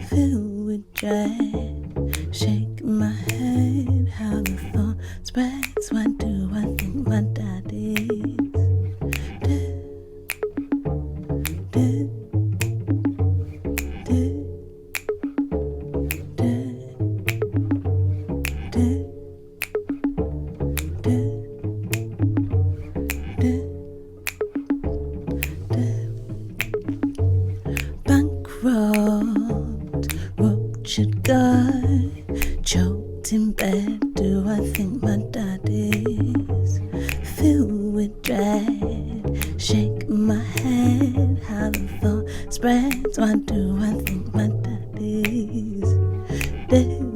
filled with dread? Shake my head, how the thought spreads. Why do I think my dad is dead? Dead. Dead. Dead. Dead. Ruptured gut, choked in bed. Do I think my dad is filled with dread? Shake my head, how the thought spreads. Why do I think my dad is dead?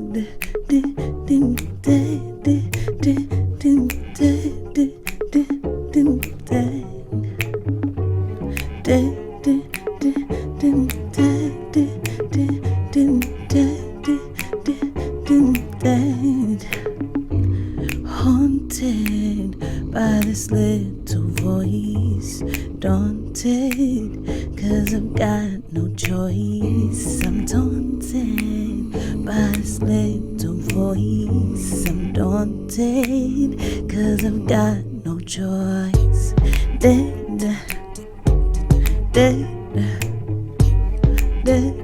Haunted by this little voice, daunted, 'cause I've got no choice. I'm daunted by this little voice. I'm daunted, 'cause I've got no choice. Dead, dead, dead, dead,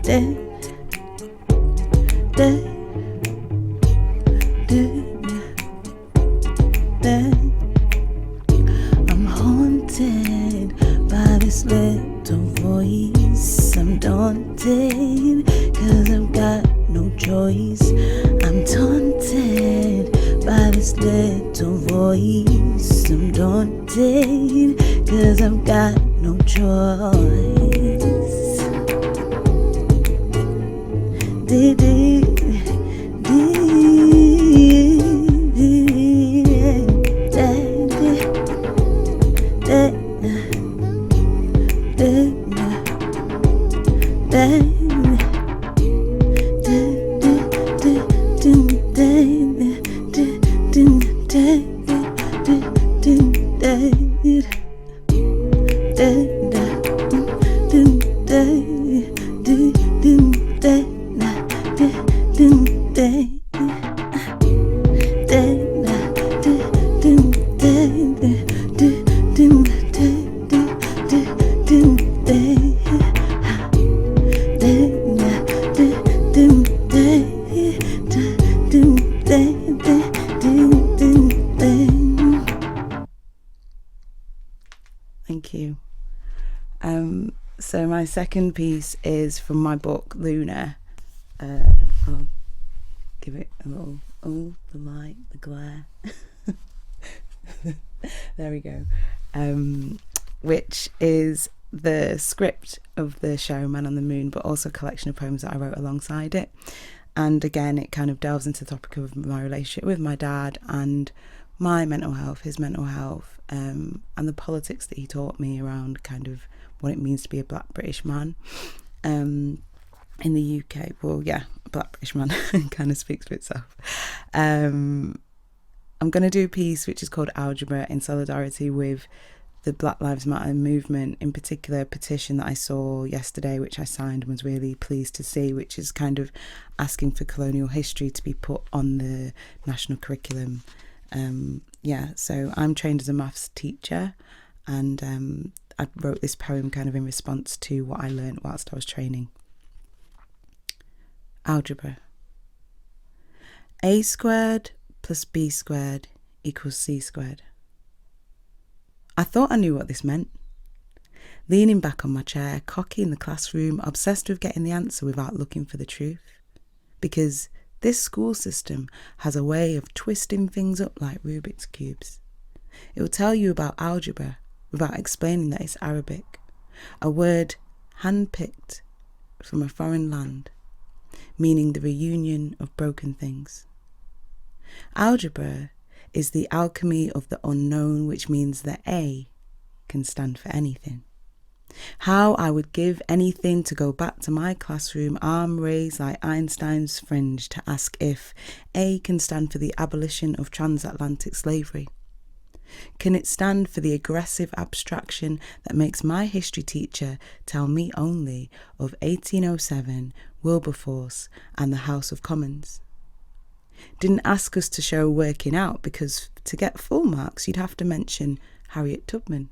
dead, dead. I'm haunted by this little voice. I'm daunted, 'cause I've got no choice. I'm daunted by this little voice. I'm daunted, 'cause I've got no choice. Thank you. So my second piece is from my book Luna. I'll give it a little, oh, the light, the glare. There we go. Which is the script of the show Man on the Moon, but also a collection of poems that I wrote alongside it. And again, it kind of delves into the topic of my relationship with my dad and my mental health, his mental health, and the politics that he taught me around kind of what it means to be a black British man in the UK. Well, yeah, a black British man kind of speaks for itself. I'm going to do a piece which is called Algebra in solidarity with the Black Lives Matter movement, in particular a petition that I saw yesterday, which I signed and was really pleased to see, which is kind of asking for colonial history to be put on the national curriculum. So I'm trained as a maths teacher, and I wrote this poem kind of in response to what I learned whilst I was training. Algebra. A squared plus B squared equals C squared. I thought I knew what this meant. Leaning back on my chair, cocky in the classroom, obsessed with getting the answer without looking for the truth. Because this school system has a way of twisting things up like Rubik's Cubes. It will tell you about algebra without explaining that it's Arabic, a word hand-picked from a foreign land, meaning the reunion of broken things. Algebra is the alchemy of the unknown, which means that A can stand for anything. How I would give anything to go back to my classroom, arm raised like Einstein's fringe, to ask if A can stand for the abolition of transatlantic slavery. Can it stand for the aggressive abstraction that makes my history teacher tell me only of 1807, Wilberforce and the House of Commons? Didn't ask us to show working out because to get full marks you'd have to mention Harriet Tubman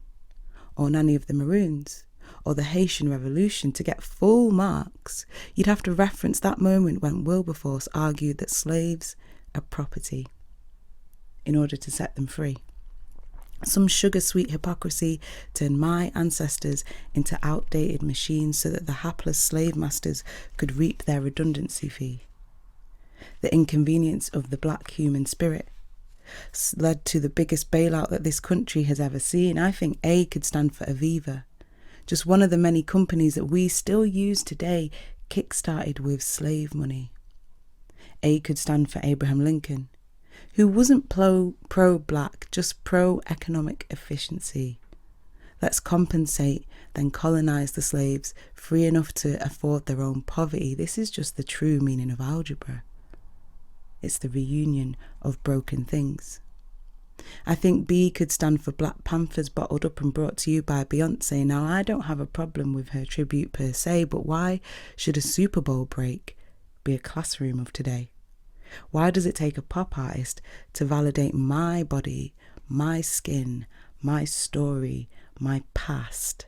or Nanny of the Maroons or the Haitian Revolution. To get full marks you'd have to reference that moment when Wilberforce argued that slaves are property in order to set them free. Some sugar-sweet hypocrisy turned my ancestors into outdated machines so that the hapless slave masters could reap their redundancy fee. The inconvenience of the black human spirit led to the biggest bailout that this country has ever seen. I think A could stand for Aviva, just one of the many companies that we still use today, kick-started with slave money. A could stand for Abraham Lincoln, who wasn't pro-black, just pro-economic efficiency. Let's compensate, then colonise the slaves, free enough to afford their own poverty. This is just the true meaning of algebra. It's the reunion of broken things. I think B could stand for Black Panthers, bottled up and brought to you by Beyonce. Now, I don't have a problem with her tribute per se, but why should a Super Bowl break be a classroom of today? Why does it take a pop artist to validate my body, my skin, my story, my past?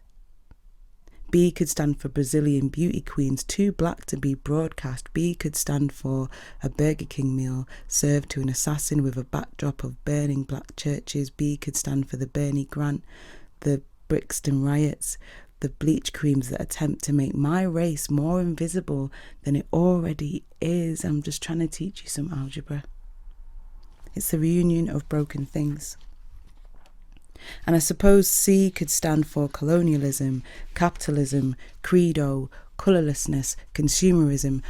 B could stand for Brazilian beauty queens, too black to be broadcast. B could stand for a Burger King meal served to an assassin with a backdrop of burning black churches. B could stand for the Bernie Grant, the Brixton riots, the bleach creams that attempt to make my race more invisible than it already is. I'm just trying to teach you some algebra. It's the reunion of broken things. And I suppose C could stand for colonialism, capitalism, credo, colourlessness, consumerism,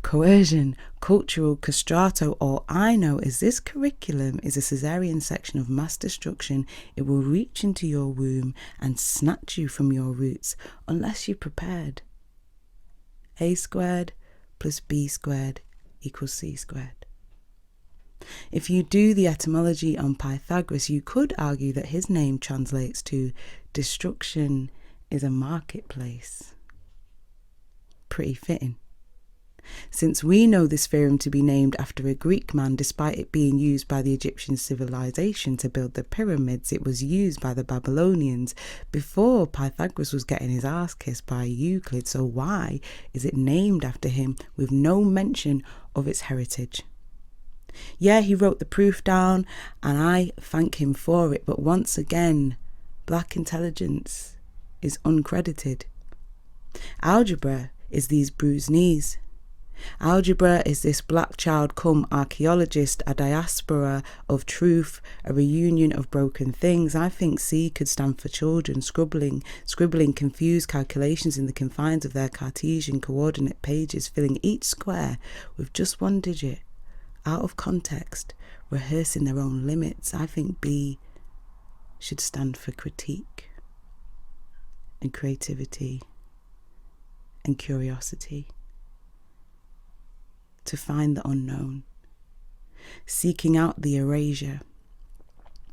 coercion, cultural castrato. All I know is this curriculum is a caesarean section of mass destruction. It will reach into your womb and snatch you from your roots unless you're prepared. A squared plus B squared equals C squared. If you do the etymology on Pythagoras, you could argue that his name translates to destruction is a marketplace. Pretty fitting. Since we know this theorem to be named after a Greek man, despite it being used by the Egyptian civilization to build the pyramids, it was used by the Babylonians before Pythagoras was getting his ass kissed by Euclid. So why is it named after him with no mention of its heritage? Yeah, he wrote the proof down and I thank him for it, but once again, black intelligence is uncredited. Algebra is these bruised knees. Algebra is this black child come archaeologist, a diaspora of truth, a reunion of broken things. I think C could stand for children scribbling confused calculations in the confines of their Cartesian coordinate pages, filling each square with just one digit, out of context, rehearsing their own limits. I think B should stand for critique and creativity and curiosity. To find the unknown, seeking out the erasure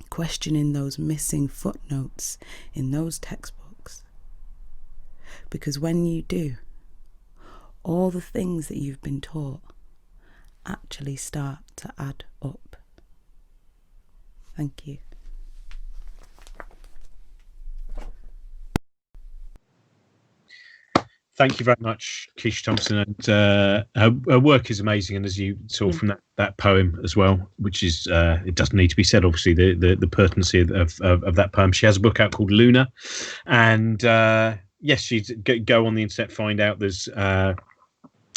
questioning those missing footnotes in those textbooks. Because when you do, all the things that you've been taught actually start to add up. Thank you. Thank you very much, Keisha Thompson, and her work is amazing. And as you saw from that poem as well, which is it doesn't need to be said, obviously the pertinency of that poem. She has a book out called Luna, and yes, she's go on the internet, find out. There's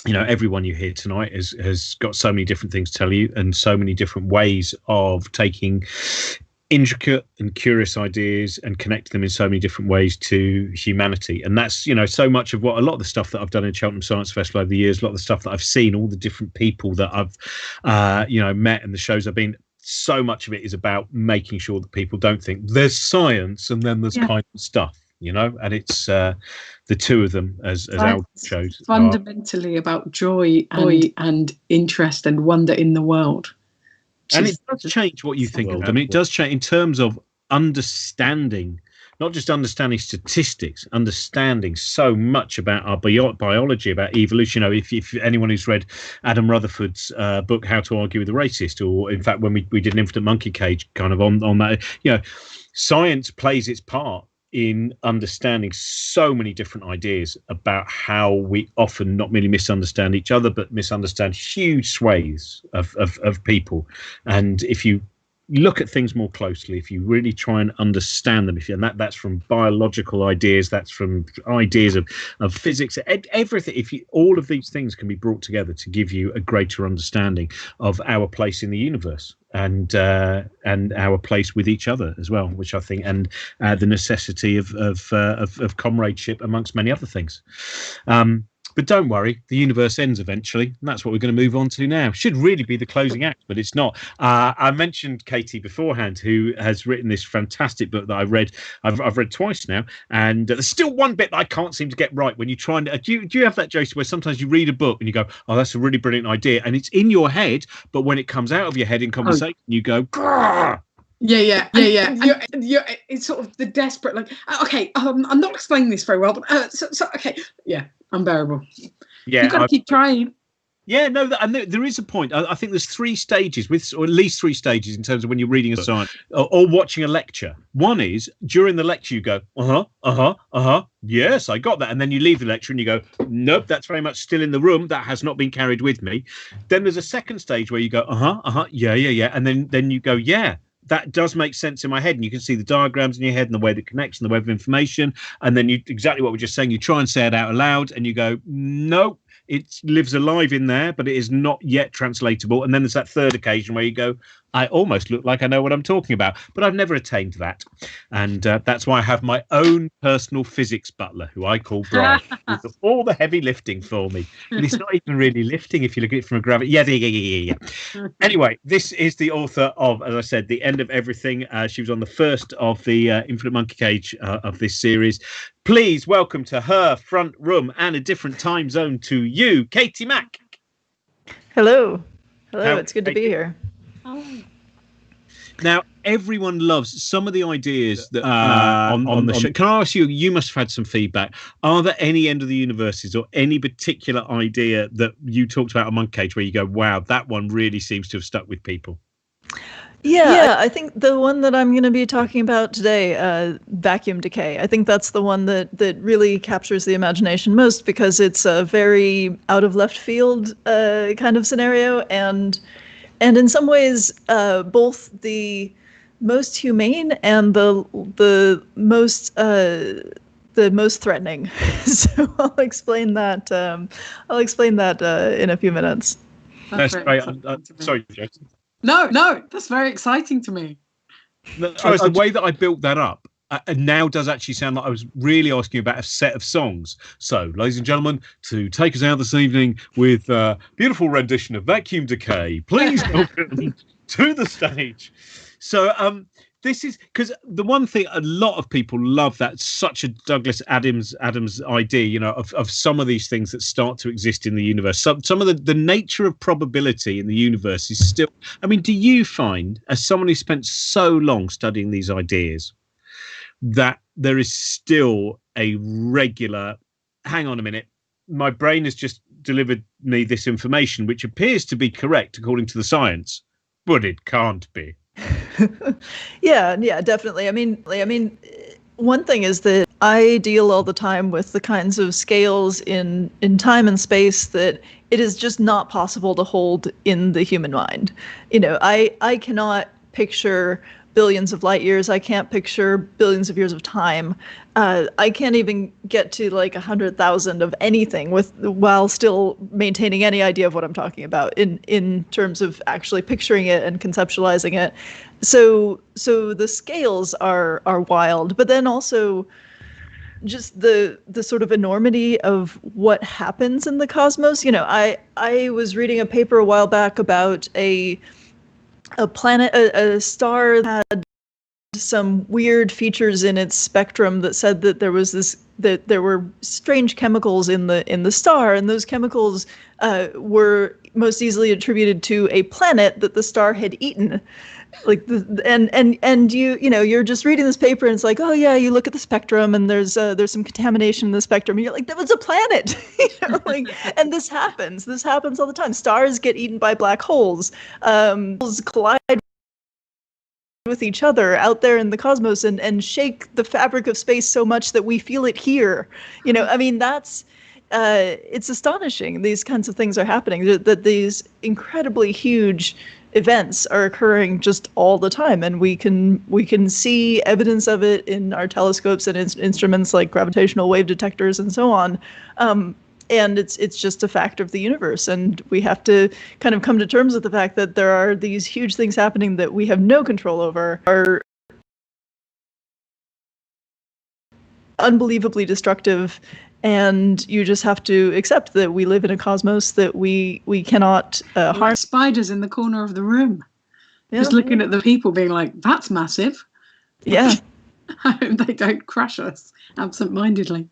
everyone you hear tonight has got so many different things to tell you, and so many different ways of taking intricate and curious ideas and connect them in so many different ways to humanity. And that's so much of what a lot of the stuff that I've done in Cheltenham Science Festival over the years, a lot of the stuff that I've seen, all the different people that I've met and the shows I've been, so much of it is about making sure that people don't think there's science and then there's kind of stuff, and it's the two of them as our shows fundamentally about joy and interest and wonder in the world. And it does change what you think of them. It does change in terms of understanding, not just understanding statistics, understanding so much about our biology, about evolution. If anyone who's read Adam Rutherford's book, How to Argue with a Racist, or in fact, when we did an Infinite Monkey Cage kind of on that, science plays its part in understanding so many different ideas about how we often not merely misunderstand each other, but misunderstand huge swathes of people. And if you look at things more closely, if you really try and understand them, and that's from biological ideas, that's from ideas of physics, everything, all of these things can be brought together to give you a greater understanding of our place in the universe and our place with each other as well, which I think, and the necessity of comradeship amongst many other things. But don't worry, the universe ends eventually, and that's what we're going to move on to now. Should really be the closing act, but it's not. I mentioned Katie beforehand, who has written this fantastic book that I've read twice now, and there's still one bit that I can't seem to get right. When you try and do you have that, Josie, where sometimes you read a book and you go, "Oh, that's a really brilliant idea," and it's in your head, but when it comes out of your head in conversation, you go, "Grrr!" Yeah. It's sort of the desperate, like, okay, I'm not explaining this very well, but so okay, yeah, unbearable. Yeah, you've got to keep trying. Yeah, no, and there is a point. I think there's 3 stages, or at least 3 stages in terms of when you're reading a science or watching a lecture. One is during the lecture you go, yes, I got that, and then you leave the lecture and you go, nope, that's very much still in the room. That has not been carried with me. Then there's a second stage where you go, yeah, and then you go, yeah, that does make sense in my head, and you can see the diagrams in your head and the way that connects and the web of information, and then you exactly what we're just saying, you try and say it out loud and you go, nope, it lives alive in there, but it is not yet translatable. And then there's that third occasion where you go, I almost look like I know what I'm talking about, but I've never attained that. And that's why I have my own personal physics butler, who I call Brian, who does all the heavy lifting for me. But it's not even really lifting if you look at it from a gravity. Yeah. Anyway, this is the author of, as I said, The End of Everything. She was on the first of the Infinite Monkey Cage of this series. Please welcome to her front room and a different time zone to you, Katie Mack. Hello. It's good to be here. Now, everyone loves some of the ideas that on the show. Can I ask you, you must have had some feedback. Are there any end of the universes or any particular idea that you talked about on Monkey Cage where you go, wow, that one really seems to have stuck with people? Yeah, I think the one that I'm going to be talking about today, vacuum decay, I think that's the one that really captures the imagination most, because it's a very out of left field kind of scenario, and in some ways both the most humane and the most threatening. So I'll explain that in a few minutes. That's great. Sorry, Jason. No, that's very exciting to me. The way that I built that up now does actually sound like I was really asking about a set of songs. So, ladies and gentlemen, to take us out this evening with a beautiful rendition of Vacuum Decay, please welcome to the stage. So, this is because the one thing a lot of people love, that such a Douglas Adams idea, you know, of some of these things that start to exist in the universe. Some of the nature of probability in the universe is still. I mean, do you find, as someone who spent so long studying these ideas, that there is still a regular, hang on a minute, my brain has just delivered me this information which appears to be correct according to the science, but it can't be. Yeah, definitely. I mean, one thing is that I deal all the time with the kinds of scales in time and space that it is just not possible to hold in the human mind. You know, I cannot picture billions of light years. I can't picture billions of years of time. I can't even get to like 100,000 of anything while still maintaining any idea of what I'm talking about in terms of actually picturing it and conceptualizing it. So the scales are wild, but then also just the sort of enormity of what happens in the cosmos. You know, I was reading a paper a while back about a planet, a star that had some weird features in its spectrum that said that there were strange chemicals in the star, and those chemicals were most easily attributed to a planet that the star had eaten. Like and you know, you're just reading this paper and it's like, oh yeah, you look at the spectrum and there's some contamination in the spectrum, and you're like, that was a planet. You know, like, and this happens all the time. Stars get eaten by black holes. Collide with each other out there in the cosmos and shake the fabric of space so much that we feel it here. You know, I mean, that's it's astonishing. These kinds of things are happening, that these incredibly huge events are occurring just all the time, and we can see evidence of it in our telescopes and instruments like gravitational wave detectors and so on. And it's just a fact of the universe, and we have to kind of come to terms with the fact that there are these huge things happening that we have no control over, are unbelievably destructive, and you just have to accept that we live in a cosmos that we cannot harm. Like spiders in the corner of the room, just looking at the people being like, that's massive. Yeah. I hope they don't crush us absent-mindedly.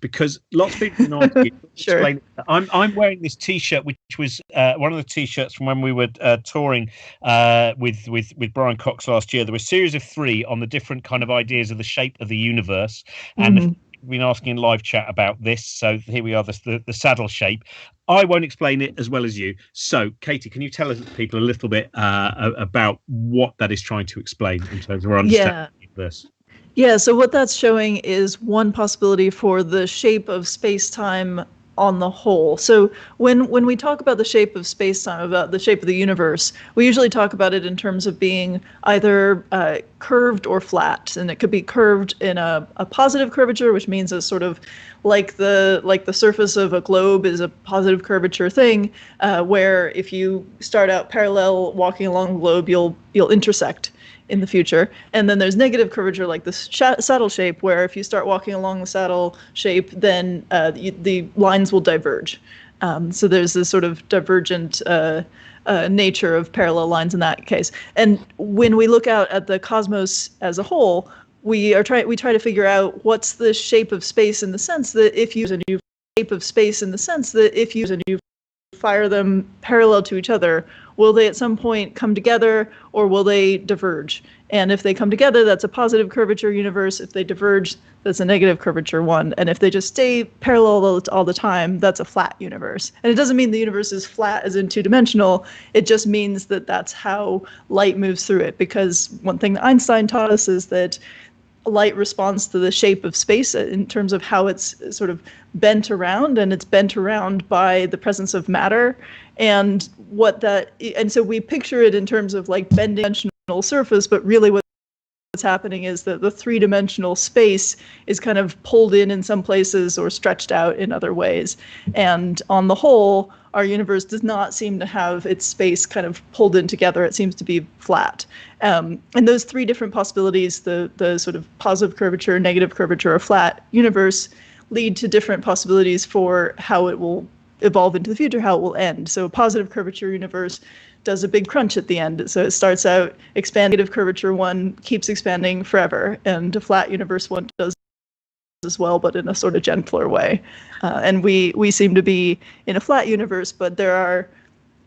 Because lots of people know. Sure. I'm wearing this T-shirt, which was one of the T-shirts from when we were touring with Brian Cox last year. There were a series of 3 on the different kind of ideas of the shape of the universe, and we've been asking in live chat about this. So here we are, the saddle shape. I won't explain it as well as you. So, Katie, can you tell people a little bit about what that is trying to explain in terms of our understanding of the universe? Yeah, so what that's showing is one possibility for the shape of space-time on the whole. So when we talk about the shape of space-time, about the shape of the universe, we usually talk about it in terms of being either curved or flat. And it could be curved in a positive curvature, which means it's sort of like the surface of a globe is a positive curvature thing, where if you start out parallel walking along the globe, you'll intersect in the future. And then there's negative curvature, like the saddle shape, where if you start walking along the saddle shape, then the lines will diverge. So there's this sort of divergent nature of parallel lines in that case. And when we look out at the cosmos as a whole, we try to figure out what's the shape of space in the sense that if you fire them parallel to each other, will they at some point come together or will they diverge? And if they come together, that's a positive curvature universe. If they diverge, that's a negative curvature one. And if they just stay parallel all the time, that's a flat universe. And it doesn't mean the universe is flat as in two-dimensional. It just means that that's how light moves through it. Because one thing that Einstein taught us is that light responds to the shape of space in terms of how it's sort of bent around, and it's bent around by the presence of matter. And so we picture it in terms of like bending dimensional surface, but really what's happening is that the three-dimensional space is kind of pulled in some places or stretched out in other ways. And on the whole, our universe does not seem to have its space kind of pulled in together. It seems to be flat. And those 3 different possibilities, the sort of positive curvature, negative curvature, or flat universe, lead to different possibilities for how it will evolve into the future, how it will end. So a positive curvature universe does a big crunch at the end. So it starts out expanding, negative curvature one keeps expanding forever, and a flat universe one does as well, but in a sort of gentler way. And we seem to be in a flat universe, but there are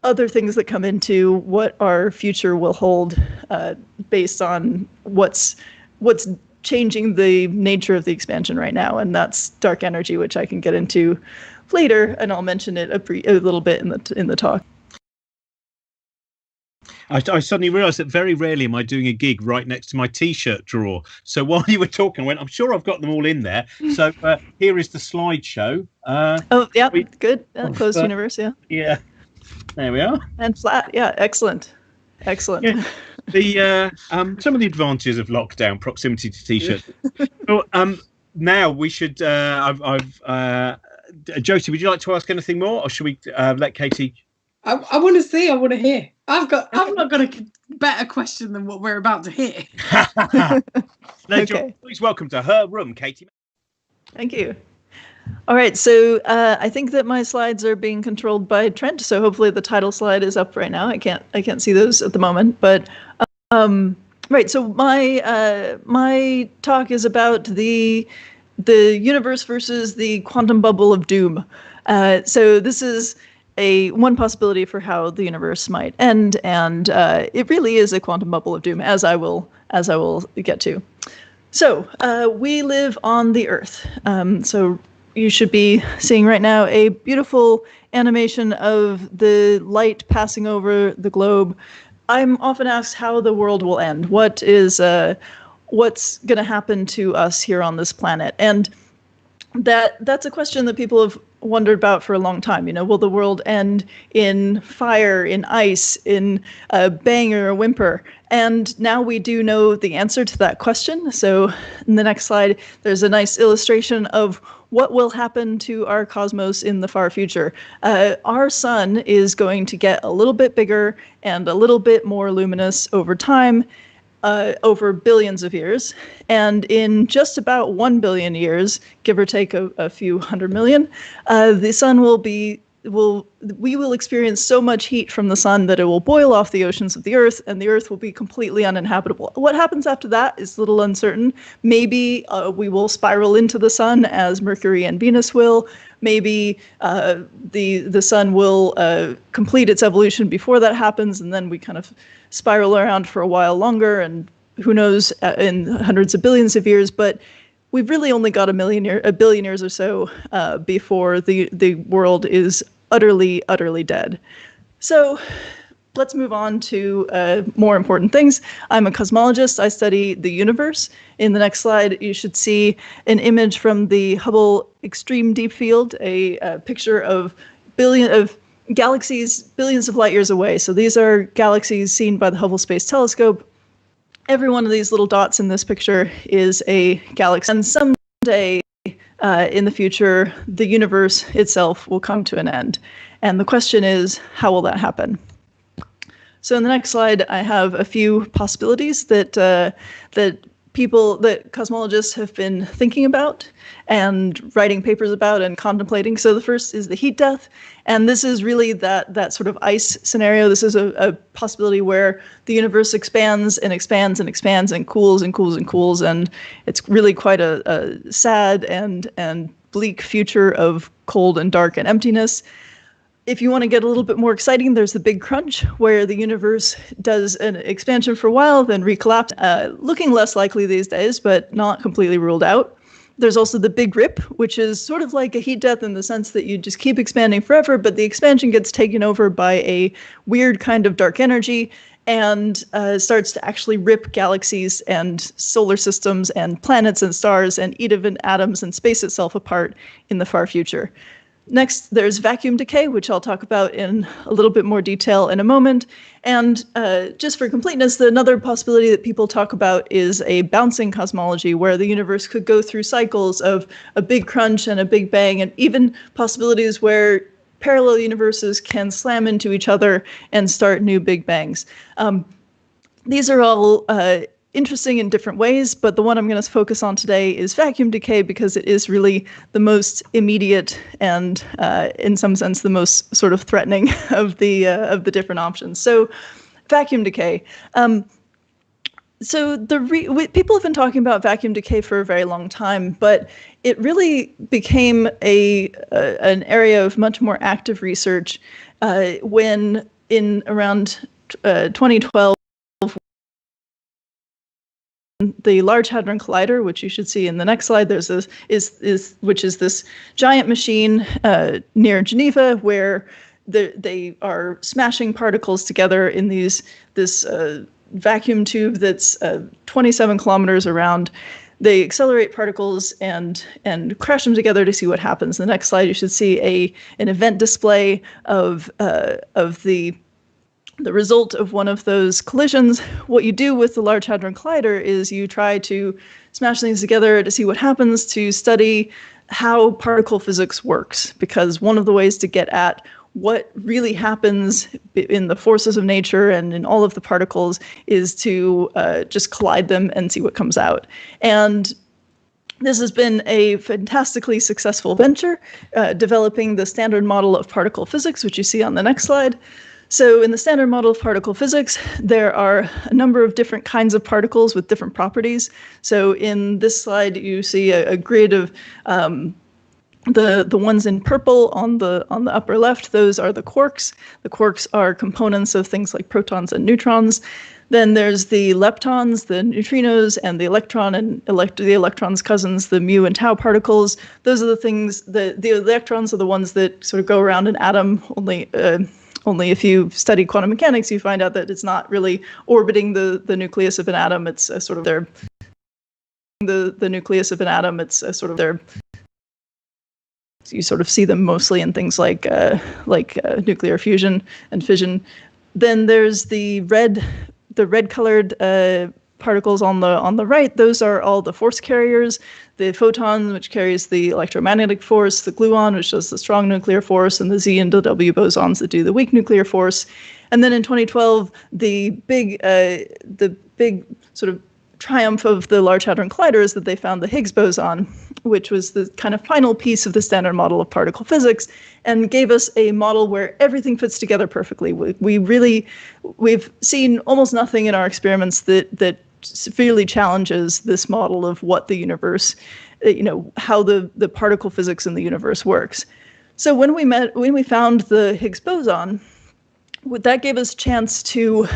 other things that come into what our future will hold based on what's changing the nature of the expansion right now, and that's dark energy, which I can get into later, and I'll mention it a little bit in the talk. I suddenly realised that very rarely am I doing a gig right next to my T-shirt drawer. So while you were talking, I went, I'm sure I've got them all in there. So here is the slideshow. Good. Closed universe, yeah. Yeah, there we are. And flat, yeah, excellent. Yeah. The some of the advantages of lockdown, proximity to T-shirts. So, now we should. Josie, would you like to ask anything more, or should we let Katie? I want to see. I want to hear. I've not got a better question than what we're about to hear. Okay. Please welcome to her room, Katie. Thank you. All right, so I think that my slides are being controlled by Trent, so hopefully the title slide is up right now. I can't see those at the moment, but right. So my talk is about the universe versus the quantum bubble of doom. So this is one possibility for how the universe might end, and it really is a quantum bubble of doom, as I will get to. So we live on the Earth. So you should be seeing right now a beautiful animation of the light passing over the globe. I'm often asked how the world will end. What's going to happen to us here on this planet? And that's a question that people have wondered about for a long time. Will the world end in fire, in ice, in a bang or a whimper? And now we do know the answer to that question. So in the next slide, there's a nice illustration of what will happen to our cosmos in the far future. Our sun is going to get a little bit bigger and a little bit more luminous over time, over billions of years. And in just about 1 billion years, give or take a few 100 million, the sun we will experience so much heat from the sun that it will boil off the oceans of the Earth, and the Earth will be completely uninhabitable. What happens after that is a little uncertain. Maybe we will spiral into the sun as Mercury and Venus will. Maybe the sun will complete its evolution before that happens, and then we kind of spiral around for a while longer, and who knows, in hundreds of billions of years. But we've really only got a billion years or so before the world is utterly dead. So let's move on to more important things. I'm a cosmologist. I study the universe. In the next slide, you should see an image from the Hubble Extreme Deep Field, a picture of galaxies billions of light years away. So these are galaxies seen by the Hubble Space Telescope. Every one of these little dots in this picture is a galaxy. And someday in the future, the universe itself will come to an end. And the question is, how will that happen? So in the next slide, I have a few possibilities that cosmologists have been thinking about and writing papers about and contemplating. So the first is the heat death. And this is really that sort of ice scenario. This is a possibility where the universe expands and expands and expands and cools and cools and cools. And it's really quite a sad and bleak future of cold and dark and emptiness. If you want to get a little bit more exciting, there's the big crunch, where the universe does an expansion for a while, then recollapse. Looking less likely these days, but not completely ruled out. There's also the big rip, which is sort of like a heat death in the sense that you just keep expanding forever, but the expansion gets taken over by a weird kind of dark energy and starts to actually rip galaxies and solar systems and planets and stars and even atoms and space itself apart in the far future. Next, there's vacuum decay, which I'll talk about in a little bit more detail in a moment. And just for completeness, another possibility that people talk about is a bouncing cosmology, where the universe could go through cycles of a big crunch and a big bang, and even possibilities where parallel universes can slam into each other and start new big bangs. These are all interesting in different ways, but the one I'm going to focus on today is vacuum decay because it is really the most immediate and, in some sense, the most sort of threatening of the different options. So, vacuum decay. So people have been talking about vacuum decay for a very long time, but it really became an area of much more active research when in around 2012, the Large Hadron Collider, which you should see in the next slide, which is this giant machine near Geneva where they are smashing particles together in this vacuum tube that's 27 kilometers around. They accelerate particles and crash them together to see what happens. In the next slide, you should see an event display of the result of one of those collisions. What you do with the Large Hadron Collider is you try to smash things together to see what happens, to study how particle physics works, because one of the ways to get at what really happens in the forces of nature and in all of the particles is to just collide them and see what comes out. And this has been a fantastically successful venture, developing the standard model of particle physics, which you see on the next slide. So in the standard model of particle physics, there are a number of different kinds of particles with different properties. So in this slide, you see a grid of the ones in purple on the upper left. Those are the quarks. The quarks are components of things like protons and neutrons. Then there's the leptons, the neutrinos, and the electron and the electron's cousins, the mu and tau particles. Those are the things the electrons are the ones that sort of go around an atom. Only if you study quantum mechanics, you find out that it's not really orbiting the nucleus of an atom. It's sort of the nucleus of an atom. It's sort of their. You sort of see them mostly in things like nuclear fusion and fission. Then there's the red-colored particles on the right. Those are all the force carriers. The photon, which carries the electromagnetic force, the gluon, which does the strong nuclear force, and the Z and the W bosons that do the weak nuclear force. And then in 2012, the big sort of triumph of the Large Hadron Collider is that they found the Higgs boson, which was the kind of final piece of the standard model of particle physics, and gave us a model where everything fits together perfectly. We've seen almost nothing in our experiments that severely challenges this model of what the universe, how the particle physics in the universe works. So when we found the Higgs boson, that gave us a chance to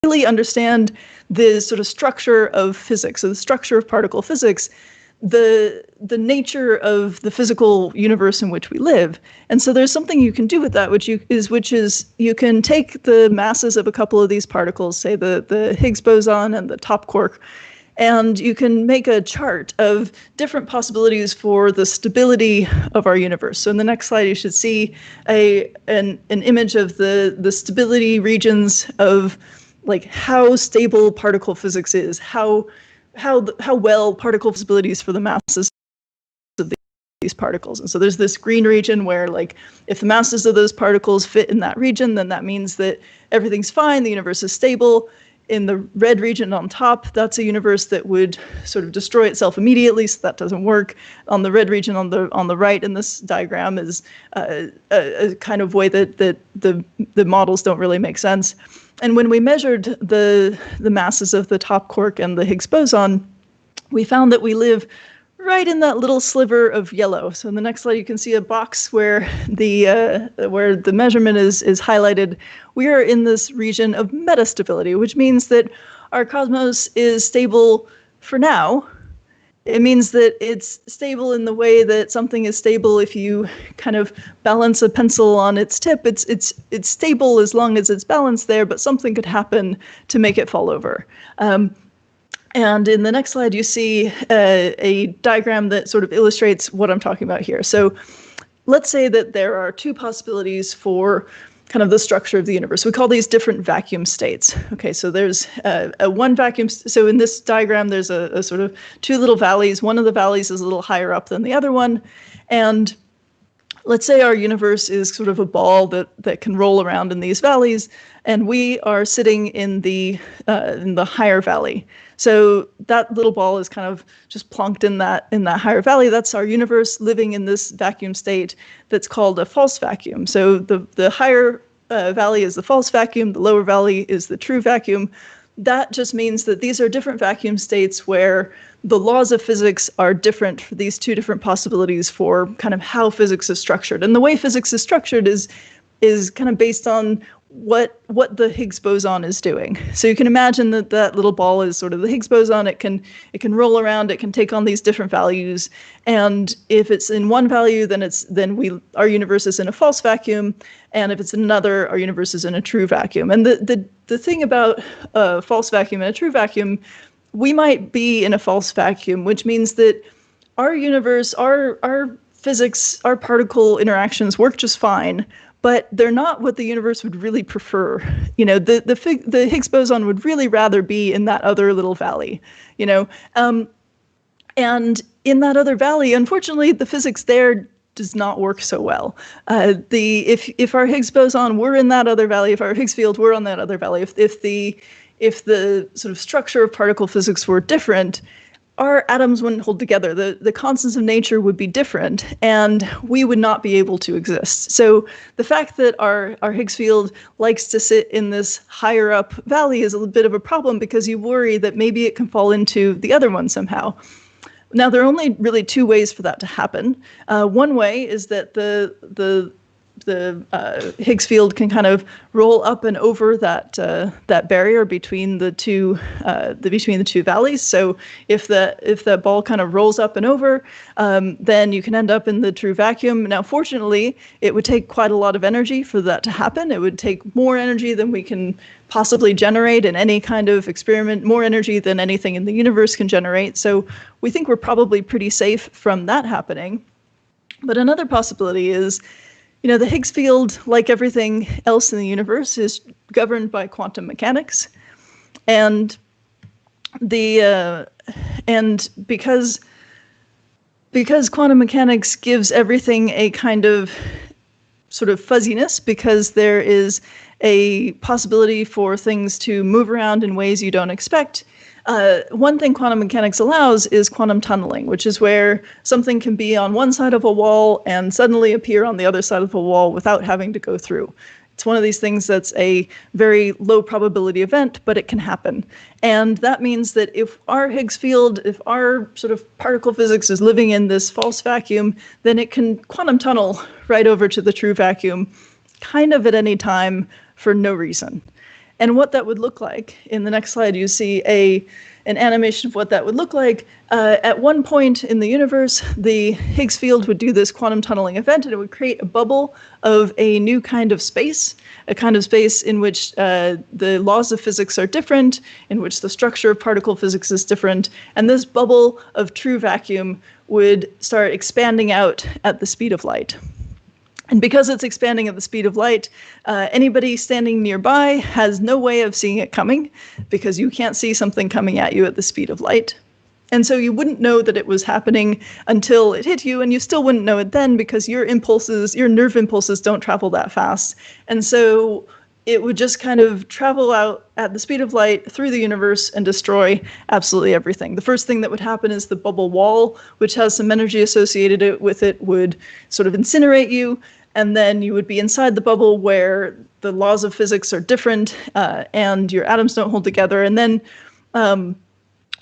really understand the sort of structure of physics, so the structure of particle physics, the nature of the physical universe in which we live. And so there's something you can do with that, which is you can take the masses of a couple of these particles, say the Higgs boson and the top quark, and you can make a chart of different possibilities for the stability of our universe. So in the next slide, you should see an image of the stability regions of like how stable particle physics is, how well particle stabilities for the masses of these particles. And so there's this green region where, like, if the masses of those particles fit in that region, then that means that everything's fine, the universe is stable. In the red region on top, that's a universe that would sort of destroy itself immediately, so that doesn't work. On the red region on the right in this diagram is a kind of way that the models don't really make sense. And when we measured the masses of the top quark and the Higgs boson, we found that we live right in that little sliver of yellow. So in the next slide, you can see a box where the measurement is highlighted. We are in this region of metastability, which means that our cosmos is stable for now. It means that it's stable in the way that something is stable if you kind of balance a pencil on its tip. It's stable as long as it's balanced there, but something could happen to make it fall over. And in the next slide, you see a diagram that sort of illustrates what I'm talking about here. So let's say that there are two possibilities for kind of the structure of the universe. We call these different vacuum states. Okay, so there's a one vacuum. So in this diagram, there's a sort of two little valleys. One of the valleys is a little higher up than the other one. And let's say our universe is sort of a ball that can roll around in these valleys, and we are sitting in the higher valley. So that little ball is kind of just plonked in that higher valley. That's our universe living in this vacuum state that's called a false vacuum. So the higher valley is the false vacuum, the lower valley is the true vacuum. That just means that these are different vacuum states where the laws of physics are different for these two different possibilities for kind of how physics is structured. And the way physics is structured is kind of based on what the Higgs boson is doing. So you can imagine that little ball is sort of the Higgs boson. It can roll around, it can take on these different values. And if it's in one value, then our universe is in a false vacuum. And if it's in another, our universe is in a true vacuum. And the thing about a false vacuum and a true vacuum, we might be in a false vacuum, which means that our universe, our physics, our particle interactions work just fine, but they're not what the universe would really prefer. The Higgs boson would really rather be in that other little valley, and in that other valley, unfortunately, the physics there does not work so well. If our Higgs boson were in that other valley, if our Higgs field were on that other valley, if the sort of structure of particle physics were different, our atoms wouldn't hold together. The constants of nature would be different, and we would not be able to exist. So the fact that our Higgs field likes to sit in this higher up valley is a little bit of a problem, because you worry that maybe it can fall into the other one somehow. Now, there are only really two ways for that to happen. One way is that the Higgs field can kind of roll up and over that barrier between the two valleys. So if that ball kind of rolls up and over, then you can end up in the true vacuum. Now, fortunately, it would take quite a lot of energy for that to happen. It would take more energy than we can possibly generate in any kind of experiment, more energy than anything in the universe can generate. So we think we're probably pretty safe from that happening. But another possibility is, the Higgs field, like everything else in the universe, is governed by quantum mechanics, and because quantum mechanics gives everything a kind of sort of fuzziness, because there is a possibility for things to move around in ways you don't expect. One thing quantum mechanics allows is quantum tunneling, which is where something can be on one side of a wall and suddenly appear on the other side of a wall without having to go through. It's one of these things that's a very low probability event, but it can happen. And that means that if our Higgs field, if our sort of particle physics is living in this false vacuum, then it can quantum tunnel right over to the true vacuum, kind of at any time for no reason. And what that would look like, in the next slide, you see an animation of what that would look like. At one point in the universe, the Higgs field would do this quantum tunneling event, and it would create a bubble of a new kind of space, a kind of space in which the laws of physics are different, in which the structure of particle physics is different, and this bubble of true vacuum would start expanding out at the speed of light. And because it's expanding at the speed of light, anybody standing nearby has no way of seeing it coming, because you can't see something coming at you at the speed of light. And so you wouldn't know that it was happening until it hit you, and you still wouldn't know it then, because your nerve impulses don't travel that fast. And so it would just kind of travel out at the speed of light through the universe and destroy absolutely everything. The first thing that would happen is the bubble wall, which has some energy associated with it, would sort of incinerate you. And then you would be inside the bubble where the laws of physics are different and your atoms don't hold together. And then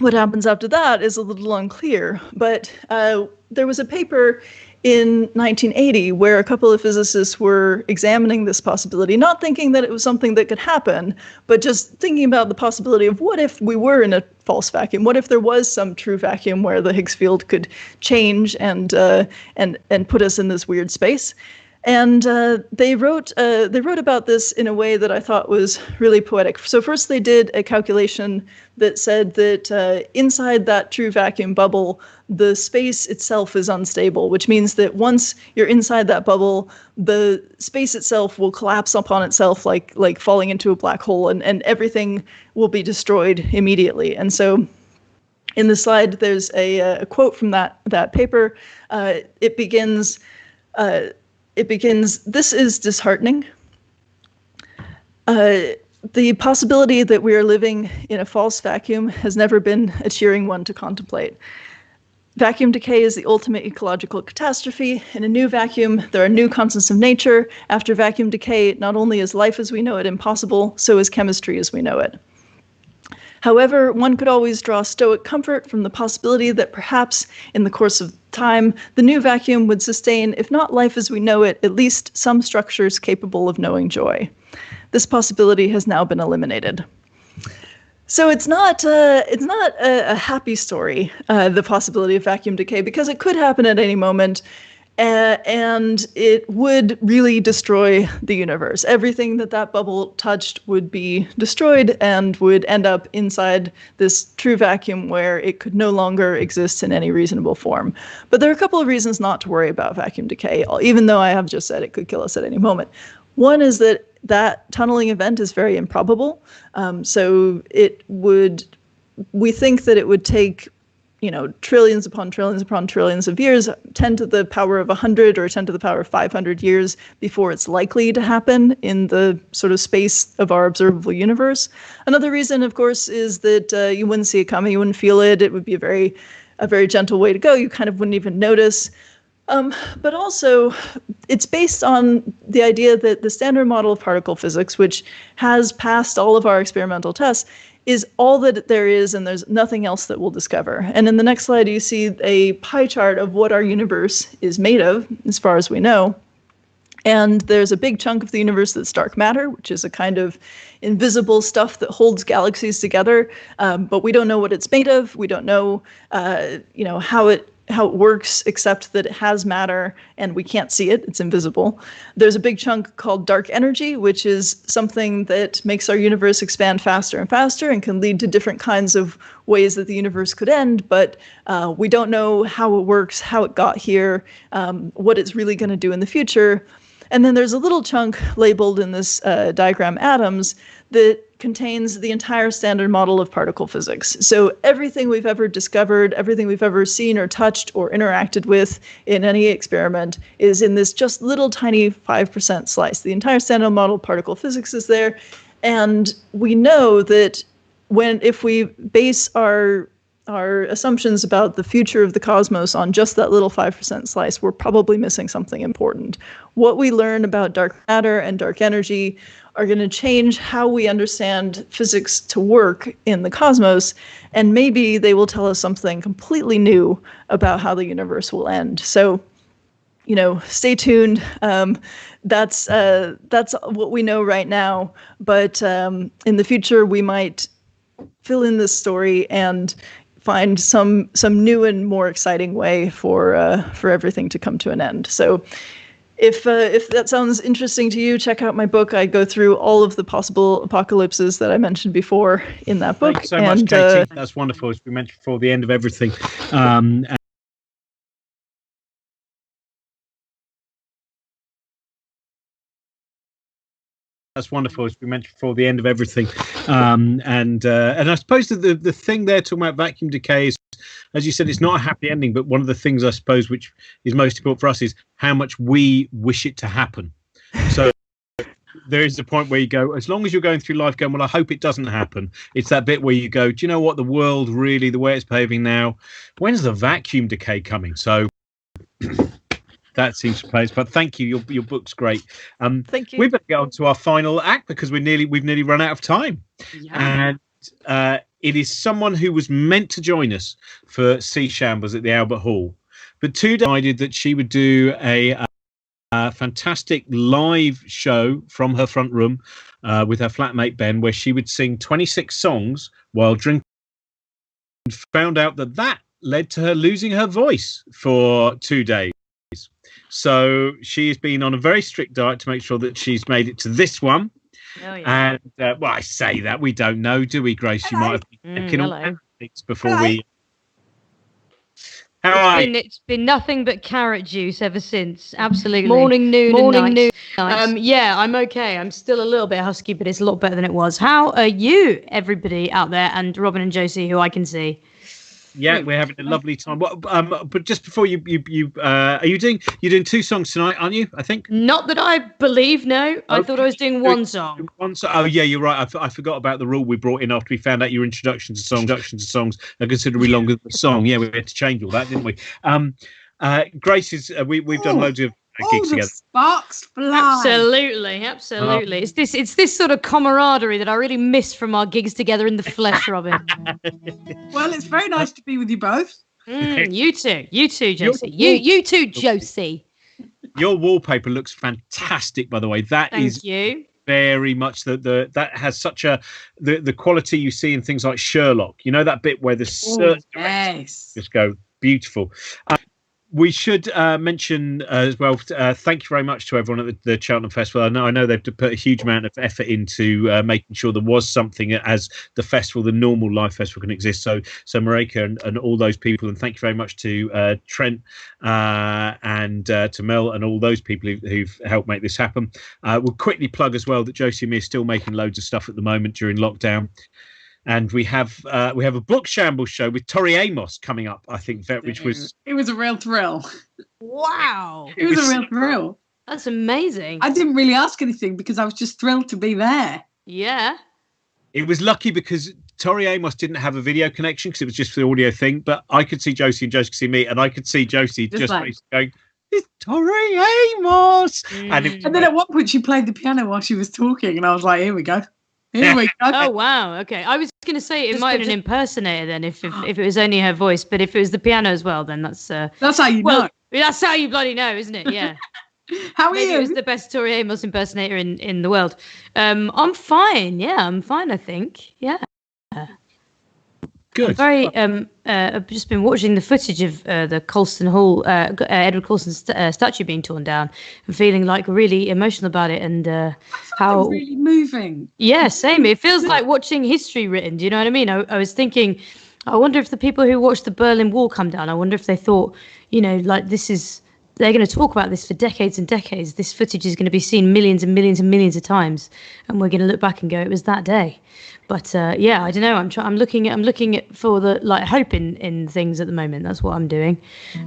what happens after that is a little unclear. But there was a paper in 1980 where a couple of physicists were examining this possibility, not thinking that it was something that could happen, but just thinking about the possibility of what if we were in a false vacuum? What if there was some true vacuum where the Higgs field could change and put us in this weird space? And they wrote about this in a way that I thought was really poetic. So first they did a calculation that said that inside that true vacuum bubble, the space itself is unstable, which means that once you're inside that bubble, the space itself will collapse upon itself like falling into a black hole, and everything will be destroyed immediately. And so in the slide, there's a quote from that paper. It begins, it begins, "This is disheartening. The possibility that we are living in a false vacuum has never been a cheering one to contemplate. Vacuum decay is the ultimate ecological catastrophe. In a new vacuum, there are new constants of nature. After vacuum decay, not only is life as we know it impossible, so is chemistry as we know it. However, one could always draw stoic comfort from the possibility that perhaps in the course of time, the new vacuum would sustain, if not life as we know it, at least some structures capable of knowing joy. This possibility has now been eliminated." So it's not a happy story, the possibility of vacuum decay, because it could happen at any moment, and it would really destroy the universe. Everything that bubble touched would be destroyed and would end up inside this true vacuum where it could no longer exist in any reasonable form. But there are a couple of reasons not to worry about vacuum decay, even though I have just said it could kill us at any moment. One is that tunneling event is very improbable. So we think that it would take, trillions upon trillions upon trillions of years, 10 to the power of 100 or 10 to the power of 500 years before it's likely to happen in the sort of space of our observable universe. Another reason, of course, is that you wouldn't see it coming, you wouldn't feel it. It would be a very gentle way to go. You kind of wouldn't even notice. But also, it's based on the idea that the standard model of particle physics, which has passed all of our experimental tests, is all that there is, and there's nothing else that we'll discover. And in the next slide, you see a pie chart of what our universe is made of, as far as we know. And there's a big chunk of the universe that's dark matter, which is a kind of invisible stuff that holds galaxies together. But we don't know what it's made of. We don't know, how it works, except that it has matter and we can't see it. It's invisible. There's a big chunk called dark energy, which is something that makes our universe expand faster and faster and can lead to different kinds of ways that the universe could end. But we don't know how it works, how it got here, what it's really going to do in the future. And then there's a little chunk labeled in this diagram atoms that contains the entire standard model of particle physics. So everything we've ever discovered, everything we've ever seen or touched or interacted with in any experiment is in this just little tiny 5% slice. The entire standard model of particle physics is there. And we know that if we base our assumptions about the future of the cosmos on just that little 5% slice, we're probably missing something important. What we learn about dark matter and dark energy are going to change how we understand physics to work in the cosmos, and maybe they will tell us something completely new about how the universe will end. So, stay tuned. That's what we know right now, but in the future we might fill in this story and find some new and more exciting way for everything to come to an end. So if that sounds interesting to you, check out my book. I go through all of the possible apocalypses that I mentioned before in that book. Thanks so much, Katie. That's wonderful. As we mentioned before, the end of everything. That's wonderful, as we mentioned before, the end of everything. And I suppose that the thing there talking about vacuum decay is, as you said, it's not a happy ending, but one of the things I suppose which is most important for us is how much we wish it to happen. So there is a point where you go, as long as you're going through life going, well, I hope it doesn't happen. It's that bit where you go, do you know what, the world really, the way it's behaving now, when's the vacuum decay coming? So that seems to place. But thank you. Your book's great. Thank you. We better get on to our final act because we've nearly run out of time. Yeah. And it is someone who was meant to join us for Shambles at the Albert Hall, but decided that she would do a fantastic live show from her front room with her flatmate Ben, where she would sing 26 songs while drinking. And found out that led to her losing her voice for 2 days. So she has been on a very strict diet to make sure that she's made it to this one. Oh, yeah. And I say that, we don't know, do we, Grace? Hello. You might have been checking all things before we. It's been nothing but carrot juice ever since. Absolutely. Morning, noon, night. Yeah, I'm okay. I'm still a little bit husky, but it's a lot better than it was. How are you, everybody out there, and Robin and Josie, who I can see? Yeah, we're having a lovely time. But just before you are you doing 2 songs tonight, aren't you? I think. Not that I believe. No, I thought I was doing one song. Oh yeah, you're right. I forgot about the rule we brought in after we found out your introduction to songs are considerably longer than the song. Yeah, we had to change all that, didn't we? Grace is. We've done loads of gigs together. Sparks fly. Absolutely. It's this sort of camaraderie that I really miss from our gigs together in the flesh, Robin. Well, it's very nice to be with you both. You too, Josie. You too, Josie. Your wallpaper looks fantastic, by the way. Thank you. Very much that has such the quality you see in things like Sherlock. You know that bit where the just go beautiful. We should mention as well. Thank you very much to everyone at the Cheltenham Festival. I know they've put a huge amount of effort into making sure there was something as the festival, the normal live festival, can exist. So Marika and all those people, and thank you very much to Trent and to Mel and all those people who've helped make this happen. We'll quickly plug as well that Josie and me are still making loads of stuff at the moment during lockdown. And we have a book Shambles show with Tori Amos coming up, I think, which was... It was a real thrill. Wow. It was a real thrill. That's amazing. I didn't really ask anything because I was just thrilled to be there. Yeah. It was lucky because Tori Amos didn't have a video connection because it was just the audio thing, but I could see Josie and Josie could see me, and I could see Josie just going, it's Tori Amos! And then at one point she played the piano while she was talking, and I was like, here we go. Here we go. Oh wow! Okay, I was going to say it might have been an impersonator then, if it was only her voice, but if it was the piano as well, then that's how you know. That's how you bloody know, isn't it? Yeah. How are you? It was the best Tori Amos impersonator in the world. I'm fine. Yeah, I'm fine. I think. Yeah. Good. I've just been watching the footage of the Colston Hall, Edward Colston's statue being torn down, and feeling like really emotional about it, and how really moving. Yeah, same. It feels like watching history written. Do you know what I mean? I was thinking, I wonder if the people who watched the Berlin Wall come down, I wonder if they thought, like they're going to talk about this for decades and decades. This footage is going to be seen millions and millions and millions of times, and we're going to look back and go, it was that day. But I don't know. I'm looking at for the hope in things at the moment. That's what I'm doing.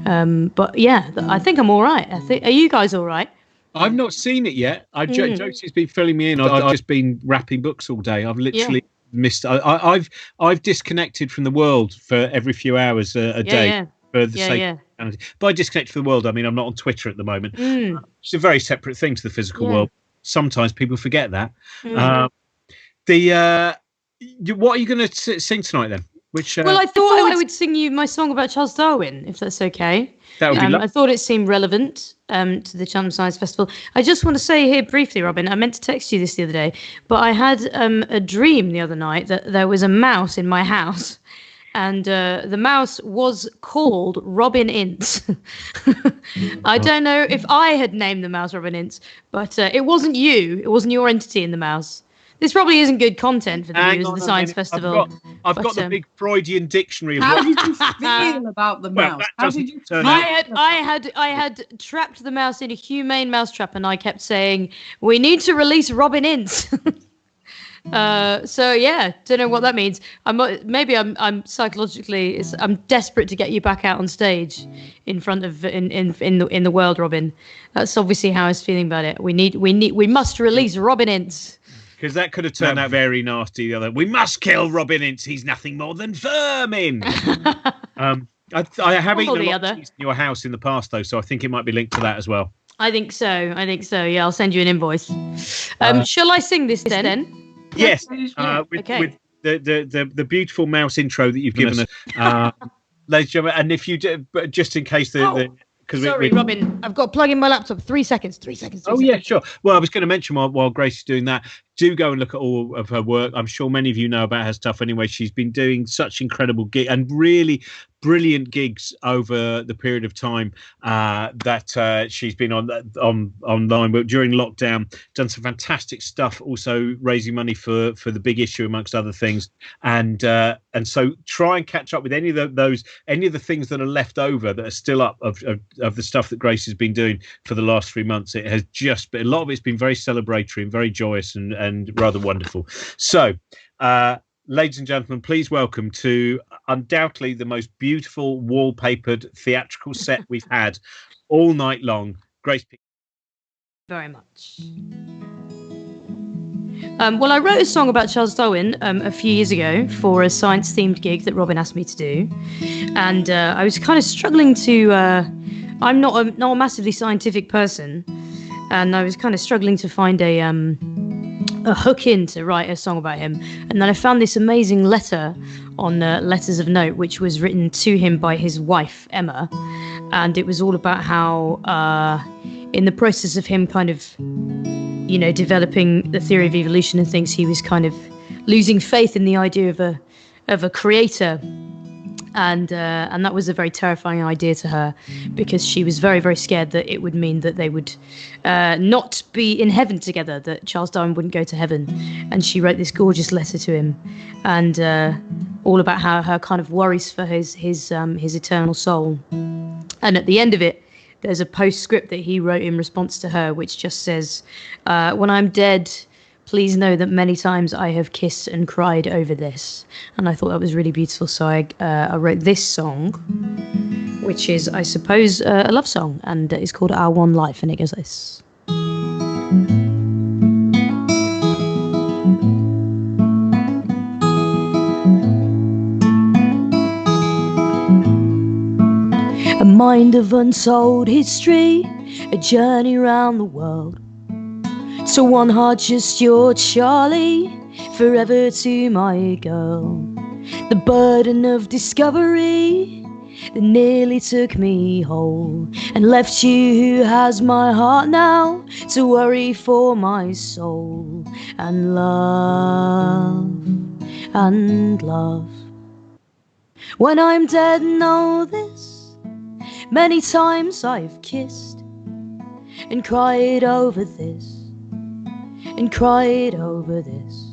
But yeah, I think I'm all right. Are you guys all right? I've not seen it yet. Josie's been filling me in. I've just been wrapping books all day. I've literally missed. I've disconnected from the world for every few hours a day for the sake of humanity. By disconnect from the world, I mean I'm not on Twitter at the moment. It's a very separate thing to the physical world. Sometimes people forget that. What are you going to sing tonight then? Well, I thought I would sing you my song about Charles Darwin, if that's okay. That would be lovely. I thought it seemed relevant to the Cheltenham Science Festival. I just want to say here briefly, Robin, I meant to text you this the other day, but I had a dream the other night that there was a mouse in my house, and the mouse was called Robin Ince. I don't know if I had named the mouse Robin Ince, but it wasn't you. It wasn't your entity in the mouse. This probably isn't good content for the viewers of the Science Festival. I've got the big Freudian dictionary. How did you feel about the mouse? How did you feel? I had trapped the mouse in a humane mousetrap, and I kept saying, "We need to release Robin Ince." So yeah, don't know what that means. I'm psychologically, I'm desperate to get you back out on stage in front of in the world, Robin. That's obviously how I was feeling about it. We must release Robin Ince. Because that could have turned out very nasty. We must kill Robin Ince. He's nothing more than vermin. I have eaten a lot of cheese in your house in the past, though, so I think it might be linked to that as well. I think so. Yeah, I'll send you an invoice. Shall I sing this then? Yes. With the beautiful mouse intro that you've given us, ladies and gentlemen. And if you do, just in case Sorry, Robin, I've got to plug in my laptop. 3 seconds. Yeah, sure. Well, I was going to mention while Grace is doing that, do go and look at all of her work. I'm sure many of you know about her stuff anyway. She's been doing such incredible gigs and really brilliant gigs over the period of time that she's been online. But during lockdown, done some fantastic stuff. Also raising money for the Big Issue, amongst other things. And so try and catch up with any of the things that are left over that are still up of the stuff that Grace has been doing for the last 3 months. It has just been, a lot of it's been very celebratory and very joyous and rather wonderful. So ladies and gentlemen, please welcome to undoubtedly the most beautiful wallpapered theatrical set we've had all night long, Grace Petrie. Very much. Well, I wrote a song about Charles Darwin a few years ago for a science-themed gig that Robin asked me to do, and I was kind of struggling to. I'm not a massively scientific person, and I was kind of struggling to find a hook in to write a song about him. And then I found this amazing letter on Letters of Note, which was written to him by his wife Emma, and it was all about how, in the process of him kind of, developing the theory of evolution and things, he was kind of losing faith in the idea of a creator. And that was a very terrifying idea to her, because she was very, very scared that it would mean that they would not be in heaven together, that Charles Darwin wouldn't go to heaven. And she wrote this gorgeous letter to him, and all about how her kind of worries for his eternal soul. And at the end of it, there's a postscript that he wrote in response to her, which just says, "When I'm dead, please know that many times I have kissed and cried over this." And I thought that was really beautiful. So I wrote this song, which is, I suppose, a love song, and it's called Our One Life, and it goes like this. A mind of untold history, a journey around the world. So one heart, just your Charlie, forever to my girl. The burden of discovery that nearly took me whole, and left you, who has my heart now, to worry for my soul. And love, and love. When I'm dead, know this, many times I've kissed and cried over this, and cried over this.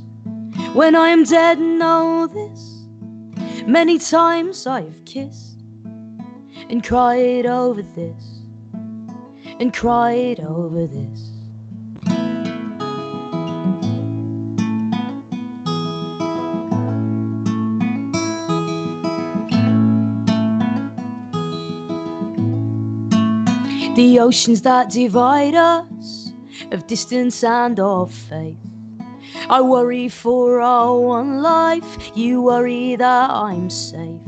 When I am dead, know this, many times I've kissed and cried over this, and cried over this. The oceans that divide us, of distance and of faith, I worry for our one life, you worry that I'm safe.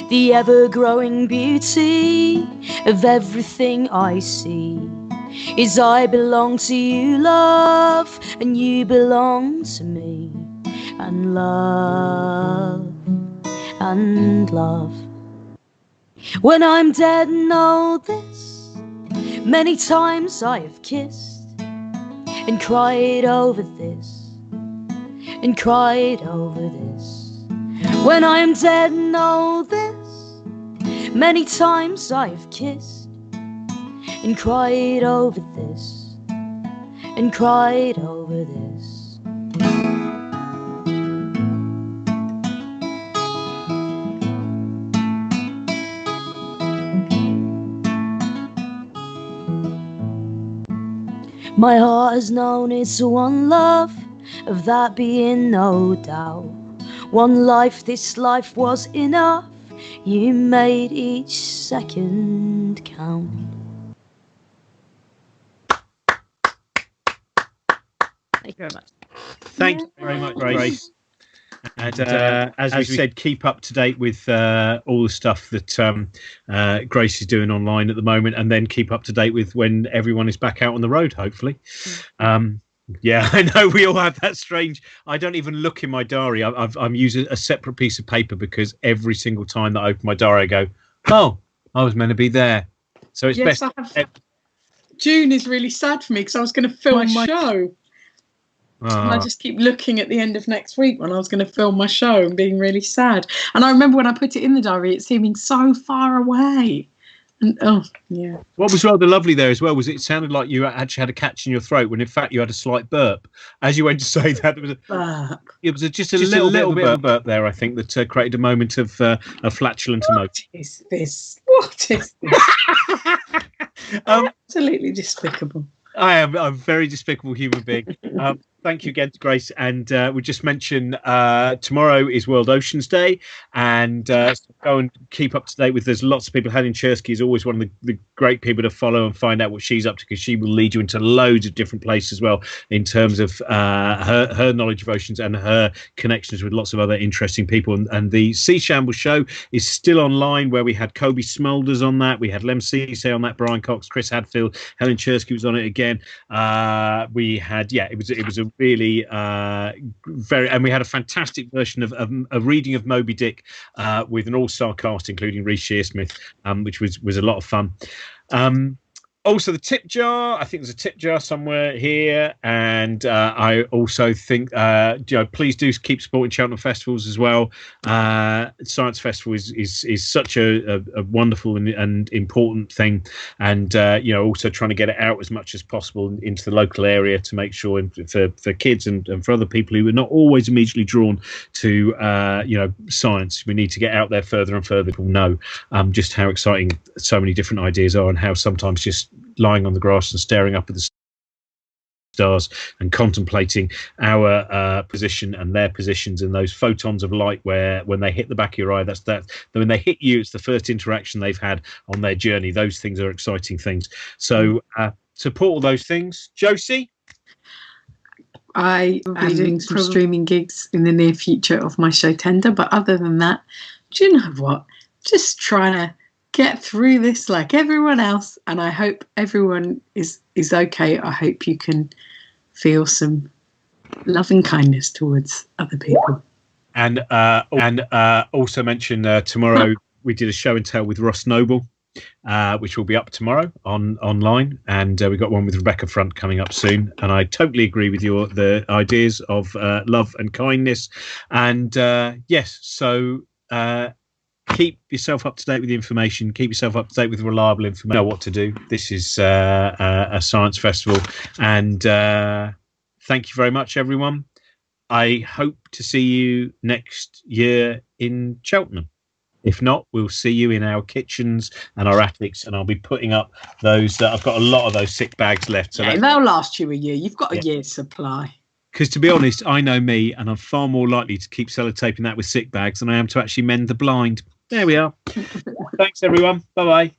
The ever-growing beauty of everything I see is I belong to you, love, and you belong to me. And love, and love. When I'm dead, know this, many times I have kissed and cried over this, and cried over this. When I am dead, know this, many times I've kissed and cried over this, and cried over this. My heart has known its one love, of that being no doubt. One life, this life was enough, you made each second count. Thank you very much. Thank you very much, Grace. And as we said, keep up to date with all the stuff that Grace is doing online at the moment, and then keep up to date with when everyone is back out on the road, hopefully. Yeah, I know we all have that strange. I don't even look in my diary. I'm using a separate piece of paper, because every single time that I open my diary, I go, "Oh, I was meant to be there." So it's best. June is really sad for me, because I was going to film my show. And I just keep looking at the end of next week when I was going to film my show and being really sad. And I remember when I put it in the diary, it seeming so far away. And yeah. What was rather lovely there as well was it sounded like you actually had a catch in your throat, when in fact you had a slight burp. As you went to say that, it was just a little bit of a burp there, I think, that created a moment of flatulent emotion. What is this? What is this? Absolutely despicable. I am a very despicable human being. Thank you again to Grace. And we just mentioned tomorrow is World Oceans Day, and so go and keep up to date with. There's lots of people. Helen Chersky is always one of the great people to follow and find out what she's up to, because she will lead you into loads of different places as well in terms of her knowledge of oceans and her connections with lots of other interesting people. And the Sea Shambles show is still online, where we had Kobe Smulders on that, we had Lem Cisse on that, Brian Cox, Chris Hadfield, Helen Chersky was on it again. We had it was a really very, and we had a fantastic version of a reading of Moby Dick with an all-star cast including Reece Shearsmith, which was a lot of fun. Also, the tip jar. I think there's a tip jar somewhere here, and I also think please do keep supporting Cheltenham festivals as well. Science Festival is such a wonderful and important thing, and also trying to get it out as much as possible into the local area to make sure for kids and for other people who are not always immediately drawn to science. We need to get out there further and further. People know just how exciting so many different ideas are, and how sometimes just lying on the grass and staring up at the stars and contemplating our position and their positions and those photons of light, where when they hit the back of your eye, when they hit you, it's the first interaction they've had on their journey. Those things are exciting things. So support all those things. Josie? I am doing some streaming gigs in the near future of my show Tender, but other than that, do you know what? Just trying to get through this like everyone else, and I hope everyone is okay. I hope you can feel some love and kindness towards other people. And also mention tomorrow we did a show and tell with Ross Noble, which will be up tomorrow online, and we got one with Rebecca Front coming up soon. And I totally agree with the ideas of love and kindness, and keep yourself up to date with the information. Keep yourself up to date with reliable information. Know what to do. This is a science festival, and thank you very much, everyone. I hope to see you next year in Cheltenham. If not, we'll see you in our kitchens and our attics, and I'll be putting up those. I've got a lot of those sick bags left. So they'll last you a year. You've got a year's supply. Because to be honest, I know me, and I'm far more likely to keep sellotaping that with sick bags than I am to actually mend the blind. There we are. Thanks, everyone. Bye-bye.